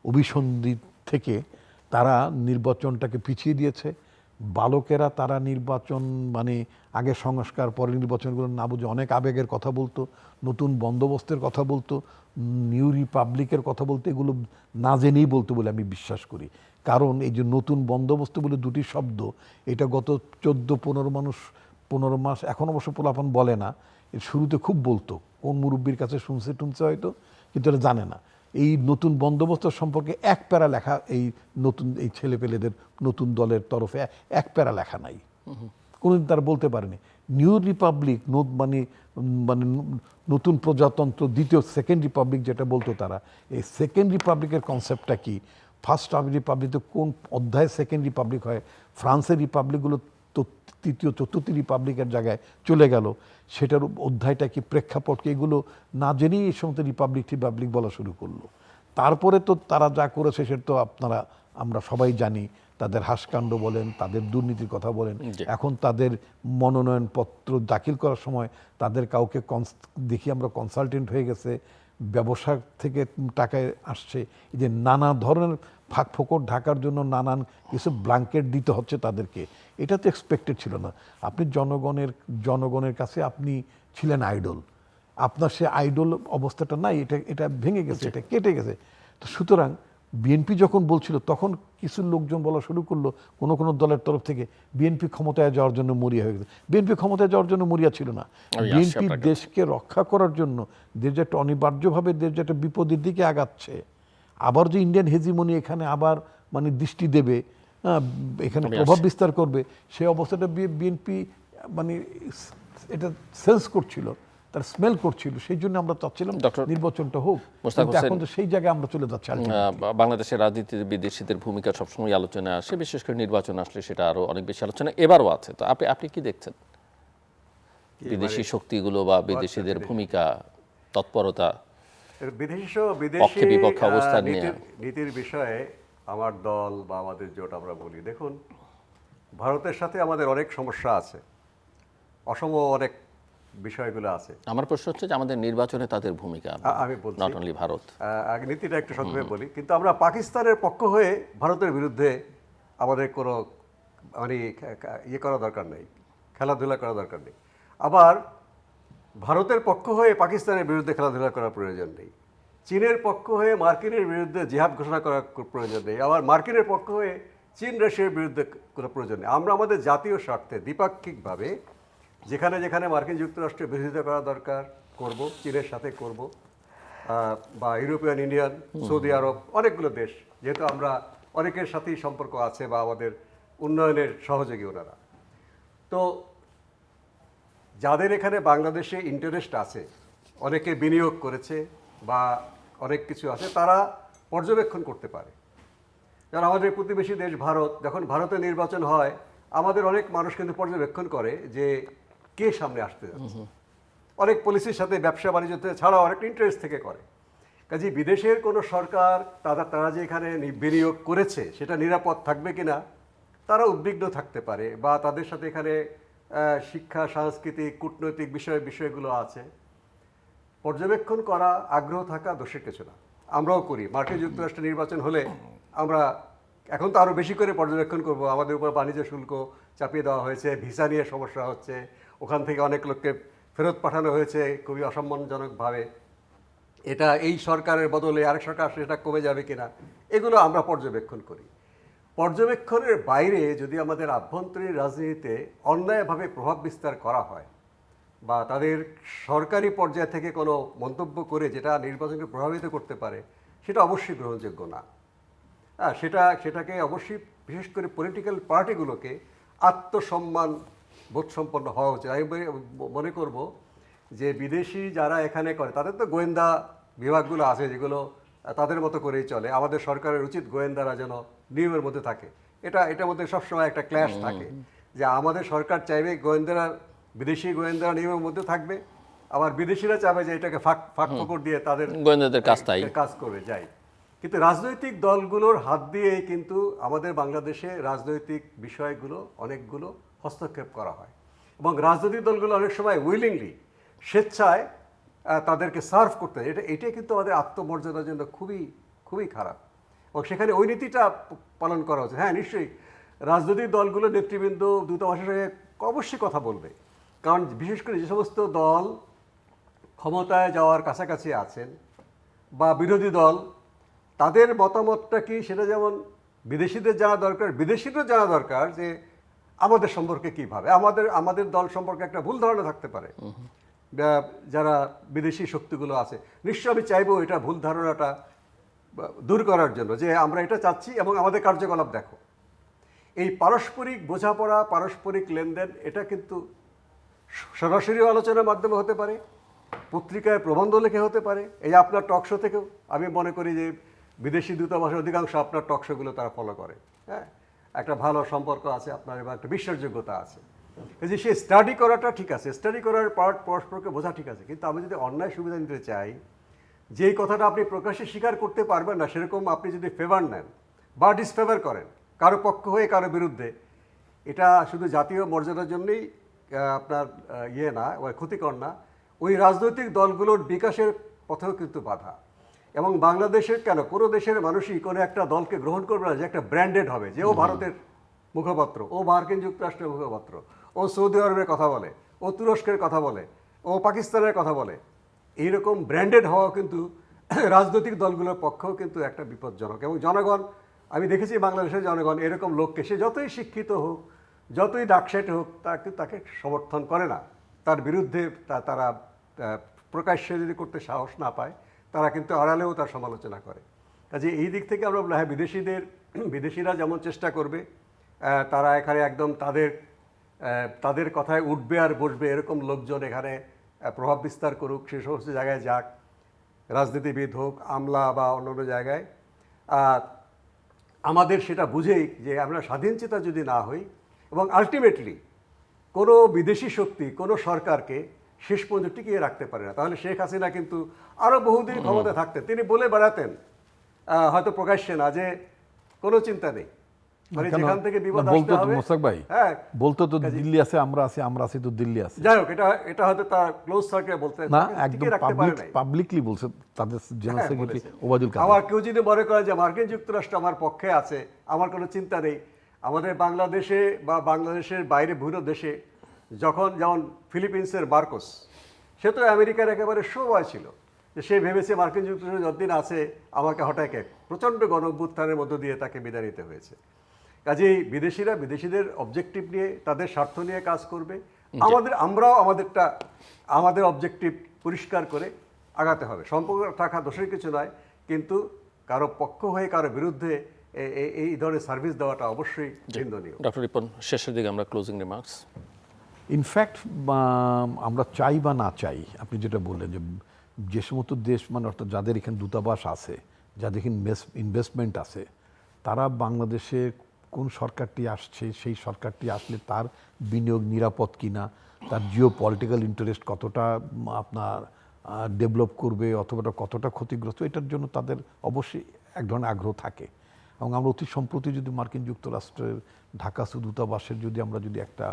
অভিসন্ধি থেকে তারা নির্বাচনটাকে পিছিয়ে দিয়েছে। বালকেরা তারা নির্বাচন মানে আগে সংস্কার পরে নির্বাচনগুলো না বুঝে অনেক আবেগের কথা বলতো, নতুন বন্দোবস্তের কথা বলতো, নিউ রিপাবলিকের কথা বলতো, এগুলো না জেনেই বলতো বলে আমি বিশ্বাস করি। কারণ এই যে নতুন বন্দোবস্ত বলে দুটি শব্দ, এটা গত 14-15 মাস, এখন অবশ্য পোলাপান বলে না, এর শুরুতে খুব বলতো, কোন মুরব্বীর কাছে শুনছে হয়তো, কিন্তু এটা জানে না। এই নতুন বন্দোবস্ত সম্পর্কে এক প্যারা লেখা এই ছেলেপেলেদের নতুন দলের তরফে এক প্যারা লেখা নাই, কোনোদিন তারা বলতে পারেনি। নিউ রিপাবলিক মানে নতুন প্রজাতন্ত্র, সেকেন্ড রিপাবলিক যেটা বলতো তারা, এই সেকেন্ড রিপাবলিকের কনসেপ্টটা কি, ফার্স্ট রিপাবলিক কোন অধ্যায়ে সেকেন্ড রিপাবলিক হয়, ফ্রান্সের রিপাবলিকগুলো তো তৃতীয় চতুর্থ রিপাবলিকের জায়গায় চলে গেল, সেটার অধ্যায়টা কি, প্রেক্ষাপট কি, এগুলো না জেনেই এই সমস্ত রিপাবলিক বলা শুরু করলো। তারপরে তো তারা যা করেছে সেটা তো আমরা সবাই জানি, তাদের হাসকাণ্ড বলেন, তাদের দুর্নীতির কথা বলেন। এখন তাদের মনোনয়নপত্র দাখিল করার সময় তাদের কাউকে দেখি আমরা কনসালটেন্ট হয়ে গেছে, ব্যবসা থেকে টাকায় আসছে, এই যে নানা ধরনের ফাঁক ফোকর ঢাকার জন্য নানান কিছু ব্ল্যাঙ্কেট দিতে হচ্ছে তাদেরকে, এটা তো এক্সপেক্টেড ছিল না। আপনি জনগণের কাছে আপনি ছিলেন আইডল, আপনার সে আইডল অবস্থাটা নাই, এটা ভেঙে গেছে, এটা কেটে গেছে। তো সুতরাং বিএনপি যখন বলছিল তখন কিছু লোকজন বলা শুরু করলো কোনো দলের তরফ থেকে বিএনপি ক্ষমতায় যাওয়ার জন্য মরিয়া হয়ে গেছে। বিএনপি ক্ষমতায় যাওয়ার জন্য মরিয়া ছিল না, বিএনপি দেশকে রক্ষা করার জন্য, দেশ যেটা অনিবার্যভাবে দেশ যেটা বিপদের দিকে আগাচ্ছে, আবার যে ইন্ডিয়ান হেজিমনি এখানে আবার মানে দৃষ্টি দেবে, এখানে প্রভাব বিস্তার করবে, সেই অবস্থাটা বিএনপি মানে এটা সেন্স করছিল, তার স্মেল করছিল। সেই জন্য আমরা চাচ্ছিলাম নির্বাচনটা হোক, এখন তো সেই জায়গায় আমরা চলে যাচ্ছি। বাংলাদেশের রাজনীতিতে বিদেশিদের ভূমিকা সবসময় আলোচনায় আসে, বিশেষ করে নির্বাচন আসলে সেটা আরো অনেক বেশি আলোচনা এবারও আছে। তো আপনি কি দেখছেন বিদেশি শক্তিগুলো বা বিদেশিদের ভূমিকা, তৎপরতা, বিদেশি পক্ষে বিপক্ষে অবস্থান নিয়ে নীতির বিষয়ে আমার দল বা আমাদের জোট আমরা বলি, দেখুন ভারতের সাথে আমাদের অনেক সমস্যা আছে, অসম অনেক বিষয়গুলো আছে। আমার প্রশ্ন হচ্ছে যে আমাদের নির্বাচনে তাদের ভূমিকা, আমি বলছি নট অনলি ভারত। আগে নীতিটা একটু সংক্ষেপে বলি, কিন্তু আমরা পাকিস্তানের পক্ষ হয়ে ভারতের বিরুদ্ধে আমাদের কোনো মানে ইয়ে করা দরকার নেই, খেলাধুলা করা দরকার নেই। আবার ভারতের পক্ষ হয়ে পাকিস্তানের বিরুদ্ধে খেলাধুলা করার প্রয়োজন নেই। চীনের পক্ষ হয়ে মার্কিনের বিরুদ্ধে জিহাদ ঘোষণা করার প্রয়োজন নেই। আবার মার্কিনের পক্ষ হয়ে চীন রাশিয়ার বিরুদ্ধে কোনো প্রয়োজন নেই। আমরা আমাদের জাতীয় স্বার্থে দ্বিপাক্ষিকভাবে যেখানে যেখানে মার্কিন যুক্তরাষ্ট্রের বিরোধিতা করা দরকার করব, চীনের সাথে করব, বা ইউরোপিয়ান ইউনিয়ন, সৌদি আরব, অনেকগুলো দেশ, যেহেতু আমরা অনেকের সাথেই সম্পর্ক আছে বা আমাদের উন্নয়নের সহযোগী ওনারা। তো যাদের এখানে বাংলাদেশে ইন্টারেস্ট আছে, অনেকে বিনিয়োগ করেছে বা অনেক কিছু আছে, তারা পর্যবেক্ষণ করতে পারে। যেমন আমাদের প্রতিবেশী দেশ ভারত, যখন ভারতে নির্বাচন হয় আমাদের অনেক মানুষ কিন্তু পর্যবেক্ষণ করে যে কে সামনে আসতে যাচ্ছে। অনেক পলিসির সাথে ব্যবসা বাণিজ্য ছাড়াও অনেক ইন্টারেস্ট থেকে করে। কাজে বিদেশের কোনো সরকার তারা যে এখানে বিনিয়োগ করেছে সেটা নিরাপদ থাকবে কিনা তারা উদ্বিগ্ন থাকতে পারে, বা তাদের সাথে এখানে শিক্ষা, সাংস্কৃতিক, কূটনৈতিক বিষয়গুলো আছে। পর্যবেক্ষণ করা, আগ্রহ থাকা দোষের কিছু না, আমরাও করি। মার্কিন যুক্তরাষ্ট্রে নির্বাচন হলে আমরা এখন তো আরও বেশি করে পর্যবেক্ষণ করব। আমাদের উপর বাণিজ্য শুল্ক চাপিয়ে দেওয়া হয়েছে, ভিসা নিয়ে সমস্যা হচ্ছে, ওখান থেকে অনেক লোককে ফেরত পাঠানো হয়েছে খুবই অসম্মানজনকভাবে। এটা এই সরকারের বদলে আরেক সরকার আসলে এটা কমে যাবে কিনা, এগুলো আমরা পর্যবেক্ষণ করি। পর্যবেক্ষণের বাইরে যদি আমাদের আভ্যন্তরীণ রাজনীতিতে অন্যায়ভাবে প্রভাব বিস্তার করা হয় বা তাদের সরকারি পর্যায় থেকে কোনো মন্তব্য করে যেটা নির্বাচনকে প্রভাবিত করতে পারে, সেটা অবশ্যই গ্রহণযোগ্য না। হ্যাঁ, সেটাকে অবশ্যই বিশেষ করে পলিটিক্যাল পার্টিগুলোকে আত্মসম্মান বোধসম্পন্ন হওয়া উচিত। আমি মনে করব যে বিদেশি যারা এখানে করে তাদের তো গোয়েন্দা বিভাগগুলো আছে যেগুলো তাদের মতো করেই চলে। আমাদের সরকারের উচিত গোয়েন্দারা যেন নিয়মের মধ্যে থাকে। এটার মধ্যে সবসময় একটা ক্ল্যাশ থাকে যে আমাদের সরকার চাইবে বিদেশি গোয়েন্দারা নিয়মের মধ্যে থাকবে, আবার বিদেশিরা চাইবে যে এটাকে ফাঁক ফোকর দিয়ে তাদের গোয়েন্দাদের কাজ করবে যাই। কিন্তু রাজনৈতিক দলগুলোর হাত দিয়ে কিন্তু আমাদের বাংলাদেশে রাজনৈতিক বিষয়গুলো অনেকগুলো হস্তক্ষেপ করা হয়, এবং রাজনৈতিক দলগুলো অনেক সময় উইলিংলি, স্বেচ্ছায় তাদেরকে সার্ভ করতে হয়। এটাই কিন্তু আমাদের আত্মমর্যাদার জন্য খুবই খুবই খারাপ, এবং সেখানে ওই নীতিটা পালন করা উচিত। হ্যাঁ, নিশ্চয়ই রাজনৈতিক দলগুলো নেতৃবৃন্দ দূতাবাসের সঙ্গে অবশ্যই কথা বলবে, কারণ বিশেষ করে যে সমস্ত দল ক্ষমতায় যাওয়ার কাছাকাছি আছেন বা বিরোধী দল, তাদের মতামতটা কি সেটা যেমন বিদেশিদের জানা দরকার, বিদেশিদের জানা দরকার যে আমাদের সম্পর্কে কী ভাবে। আমাদের দল সম্পর্কে একটা ভুল ধারণা থাকতে পারে যারা বিদেশি শক্তিগুলো আছে। নিশ্চয়ই আমি চাইবো এটা ভুল ধারণাটা দূর করার জন্য যে আমরা এটা চাচ্ছি এবং আমাদের কার্যকলাপ দেখো। এই পারস্পরিক বোঝাপড়া, পারস্পরিক লেনদেন, এটা কিন্তু সরাসরি আলোচনার মাধ্যমে হতে পারে, পত্রিকায় প্রবন্ধ লেখে হতে পারে, এই আপনার টক শো থেকেও। আমি মনে করি যে বিদেশি দূতাবাসের অধিকাংশ আপনার টক শোগুলো তারা ফলো করে। হ্যাঁ, একটা ভালো সম্পর্ক আছে আপনার এবং একটা বিশ্বাসযোগ্যতা আছে। এই যে সে স্টাডি করাটা ঠিক আছে, স্টাডি করার পার্ট পরস্পরকে বোঝা ঠিক আছে, কিন্তু আমি যদি অন্যায় সুবিধা নিতে চাই, যেই কথাটা আপনি প্রকাশ্যে স্বীকার করতে পারবেন না সেরকম আপনি যদি ফেভার নেন বা ডিসফেভার করেন কারো পক্ষ হয়ে কারো বিরুদ্ধে, এটা শুধু জাতীয় মর্যাদার জন্যই আপনার ক্ষতিকর না, ওই রাজনৈতিক দলগুলোর বিকাশের পথেও কিন্তু বাধা। এবং বাংলাদেশের কেন কোনো দেশের মানুষই কোনো একটা দলকে গ্রহণ করবে না যে একটা ব্র্যান্ডেড হবে, যে ও ভারতের মুখপাত্র, ও মার্কিন যুক্তরাষ্ট্রের মুখপাত্র, ও সৌদি আরবের কথা বলে, ও তুরস্কের কথা বলে, ও পাকিস্তানের কথা বলে। এইরকম ব্র্যান্ডেড হওয়া কিন্তু রাজনৈতিক দলগুলোর পক্ষেও কিন্তু একটা বিপজ্জনক। এবং জনগণ, আমি দেখেছি বাংলাদেশের জনগণ এরকম লোককে, সে যতই শিক্ষিত হোক, যতই ডাকসেট হোক, তাকে সমর্থন করে না। তার বিরুদ্ধে তারা প্রকাশ্যে যদি করতে সাহস না পায়, তারা কিন্তু আড়ালেও তার সমালোচনা করে। কাজে এই দিক থেকে আমরা বলি, হ্যাঁ, বিদেশিরা যেমন চেষ্টা করবে, তারা এখানে একদম তাদের কথায় উঠবে আর বসবে এরকম লোকজন এখানে প্রভাব বিস্তার করুক, সে সমস্ত জায়গায় যাক, রাজনীতিবিদ হোক, আমলা বা অন্যান্য জায়গায়। আমাদের সেটা বুঝেই যে আমরা স্বাধীনচেতা যদি না হই, এবং আলটিমেটলি কোনো বিদেশি শক্তি কোনো সরকারকে শেষ পর্যন্ত টিকিয়ে রাখতে পারে না। তাহলে শেখ হাসিনা কিন্তু আরও বহুদিন ক্ষমতা থাকতেন। তিনি বলে বেড়াতেন, হয়তো প্রকাশ্যে না, যে কোনো চিন্তা নেই, মানে কেন? যেখান থেকে বিপদ না, আসতে বলতো তো হবে। মোস্তাক ভাই, হ্যাঁ, বলতো তো দিল্লি আছে, আমরা আছি তো দিল্লি আছে। যাই হোক, এটা হয়তো তার ক্লোজ সার্কেল বলতে না, তাকে একদম টিকিয়ে রাখতে পারে নাই। পাবলিকলি বলছে তাদের জেনারেল হ্যাঁ, সেক্রেটারি বলেছে। ওবায়দুল কাদের। আবার কেউ যদি মনে করে যে মার্কিন যুক্তরাষ্ট্র আমার পক্ষে আছে, আমার কোনো চিন্তা নেই, আমাদের বাংলাদেশে বা বাংলাদেশের বাইরে বিভিন্ন দেশে যখন যেমন ফিলিপিন্সের মার্কোস, সে তো আমেরিকার একেবারে শোভয় ছিল, যে সে ভেবেছে মার্কিন যুক্তরাষ্ট্র যতদিন আছে আমাকে হঠাৎ প্রচণ্ড গণ-অভ্যুত্থানের মধ্য দিয়ে তাকে বিদায় নিতে হয়েছে। কাজেই বিদেশিরা বিদেশিদের অবজেক্টিভ নিয়ে, তাদের স্বার্থ নিয়ে কাজ করবে, আমরাও আমাদের অবজেক্টিভ পরিষ্কার করে আগাতে হবে। সম্পর্ক থাকা দোষের কিছু নয়, কিন্তু কারো পক্ষ হয়ে কারো বিরুদ্ধে এই ধরনের সার্ভিস দেওয়াটা অবশ্যই নিন্দনীয়। ডক্টর রিপন, শেষের দিকে আমরা ক্লোজিং রিমার্কস। ইনফ্যাক্ট আমরা চাই বা না চাই, আপনি যেটা বললেন যে সমস্ত দেশ, মানে অর্থাৎ যাদের এখানে দূতাবাস আছে, যাদের এখানে ইনভেস্টমেন্ট আছে, তারা বাংলাদেশে কোন সরকারটি আসছে, সেই সরকারটি আসলে তার বিনিয়োগ নিরাপদ কিনা, তার জিও পলিটিক্যাল ইন্টারেস্ট কতটা আপনার ডেভেলপ করবে অথবা কতটা ক্ষতিগ্রস্ত, এটার জন্য তাদের অবশ্যই এক ধরনের আগ্রহ থাকে। এবং আমরা অতি সম্প্রতি যদি মার্কিন যুক্তরাষ্ট্রের ঢাকা দূতাবাসের আমরা যদি একটা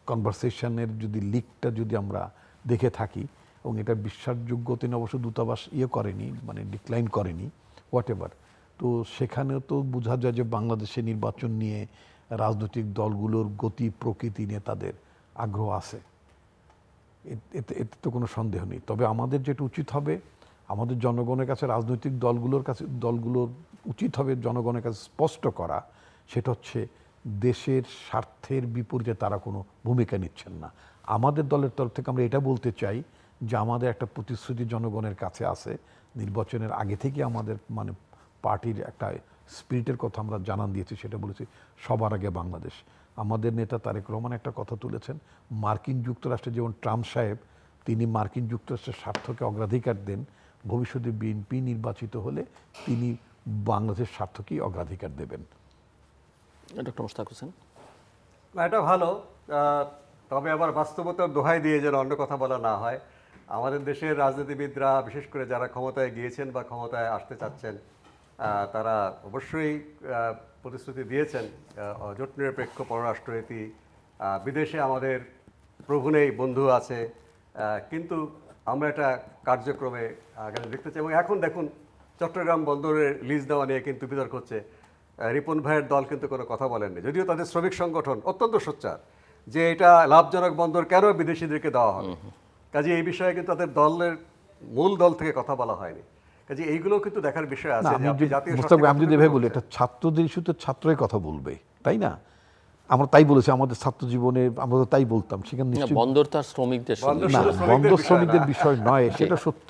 কনভারসেশনের লিকটা আমরা দেখে থাকি, এবং এটা বিশ্বাসযোগ্যতা নিয়ে অবশ্য দূতাবাস করেনি, মানে ডিক্লাইন করেনি, হোয়াট এভার, তো সেখানেও তো বোঝা যায় যে বাংলাদেশে নির্বাচন নিয়ে রাজনৈতিক দলগুলোর গতি প্রকৃতি নিয়ে তাদের আগ্রহ আছে, এতে তো কোনো সন্দেহ নেই। তবে আমাদের যেটা উচিত হবে, আমাদের জনগণের কাছে, রাজনৈতিক দলগুলোর উচিত হবে জনগণের কাছে স্পষ্ট করা, সেটা হচ্ছে দেশের স্বার্থের বিপরীতে তারা কোনো ভূমিকা নিচ্ছেন না। আমাদের দলের তরফ থেকে আমরা এটা বলতে চাই যে আমাদের একটা প্রতিশ্রুতি জনগণের কাছে আছে, নির্বাচনের আগে থেকে আমাদের মানে পার্টির একটা স্পিরিটের কথা আমরা জানান দিয়েছি, সেটা বলেছি সবার আগে বাংলাদেশ। আমাদের নেতা তারেক রহমান একটা কথা তুলেছেন, মার্কিন যুক্তরাষ্ট্রে যেমন ট্রাম্প সাহেব, তিনি মার্কিন যুক্তরাষ্ট্রের স্বার্থকে অগ্রাধিকার দেন, ভবিষ্যতে বিএনপি নির্বাচিত হলে তিনি বাংলাদেশের স্বার্থকেই অগ্রাধিকার দেবেন। ডক্টর মোশতাক হোসেন। না, এটা ভালো, তবে আবার বাস্তবতার দোহাই দিয়ে যেন অন্য কথা বলা না হয়। আমাদের দেশের রাজনীতিবিদরা, বিশেষ করে যারা ক্ষমতায় গিয়েছেন বা ক্ষমতায় আসতে চাচ্ছেন, তারা অবশ্যই প্রতিশ্রুতি দিয়েছেন জোট নিরপেক্ষ পররাষ্ট্রনীতি, বিদেশে আমাদের প্রভু নেই বন্ধু আছে, কিন্তু আমরা এটা কার্যক্রমে আগামী দেখতে চাই। এবং এখন দেখুন, চট্টগ্রাম বন্দরের লিজ দেওয়া নিয়ে কিন্তু বিতর্ক হচ্ছে। রিপন ভাইয়ের দল কিন্তু কোনো কথা বলেননি, যদিও তাদের শ্রমিক সংগঠন অত্যন্ত সোচ্চার যে এটা লাভজনক বন্দর কেন বিদেশিদেরকে দেওয়া হবে। কাজে এই বিষয়ে কিন্তু তাদের দলের মূল দল থেকে কথা বলা হয়নি। কাজে এইগুলো কিন্তু দেখার বিষয় আছে। আমি যদি এভাবে বলি, এটা ছাত্রদের ইস্যুতে ছাত্রই কথা বলবে, তাই না? আমরা তাই বলেছি, আমাদের ছাত্র জীবনে আমরা তো তাই বলতাম, সেখানে বন্দর তার শ্রমিকদের বন্দর শ্রমিকদের বিষয় নয়, সেটা সত্য।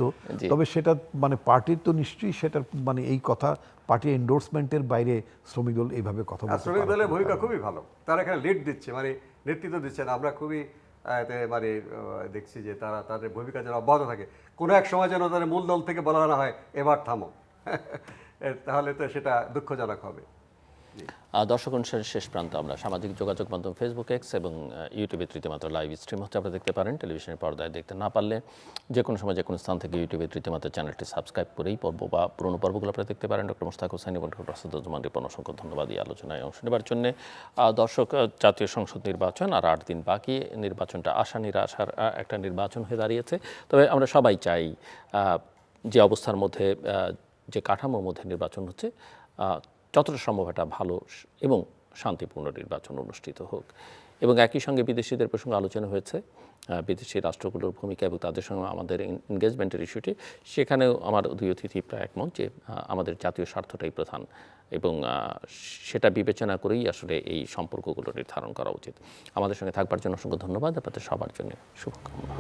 তবে সেটা মানে পার্টির তো নিশ্চয়ই সেটার মানে এই কথা পার্টি এন্ডোর্সমেন্টের বাইরে শ্রমিক দল এইভাবে কথা বলতে পারে। শ্রমিক দলের ভূমিকা খুবই ভালো, তারা এখানে লিড দিচ্ছে, মানে নেতৃত্ব দিচ্ছেন। আমরা খুবই মানে দেখছি যে তারা তাদের ভূমিকা যেন অব্যাহত থাকে, কোনো এক সময় যেন তাদের মূল দল থেকে বলা না হয় এবার থামো, তাহলে তো সেটা দুঃখজনক হবে। দর্শক অনুষ্ঠানের শেষ প্রান্ত আমরা সামাজিক যোগাযোগ মাধ্যম ফেসবুক, এক্স এবং ইউটিউবে তৃতীয় মাত্রা লাইভ স্ট্রিম হচ্ছে, আপনারা দেখতে পারেন। টেলিভিশনের পর্দায় দেখতে না পারলে যে কোনো সময় যে কোনো স্থান থেকে ইউটিউবে তৃতীয় মাত্রা চ্যানেলটি সাবস্ক্রাইব করেই পর্ব বা পুরনো পর্বগুলো আপনারা দেখতে পারেন। ডক্টর মোশতাক হোসেন এবং ডক্টর আসাদুজ্জামান রিপন অসংখ্য ধন্যবাদ এই আলোচনায় অংশ নেবার জন্য। দর্শক, জাতীয় সংসদ নির্বাচন আর 8 দিন বাকি, নির্বাচনটা আশা নিরাশার একটা নির্বাচন হয়ে দাঁড়িয়েছে। তবে আমরা সবাই চাই যে অবস্থার মধ্যে, যে কাঠামোর মধ্যে নির্বাচন হচ্ছে, যতটা সম্ভব একটা ভালো এবং শান্তিপূর্ণ নির্বাচন অনুষ্ঠিত হোক। এবং একই সঙ্গে বিদেশিদের প্রসঙ্গে আলোচনা হয়েছে, বিদেশি রাষ্ট্রগুলোর ভূমিকা এবং তাদের সঙ্গে আমাদের এনগেজমেন্টের ইস্যুটি। সেখানেও আমার দুই অতিথি প্রায় একমত যে আমাদের জাতীয় স্বার্থটাই প্রধান, এবং সেটা বিবেচনা করেই আসলে এই সম্পর্কগুলো নির্ধারণ করা উচিত। আমাদের সঙ্গে থাকবার জন্য অসংখ্য ধন্যবাদ। আপনাদের সবার জন্য শুভকামনা।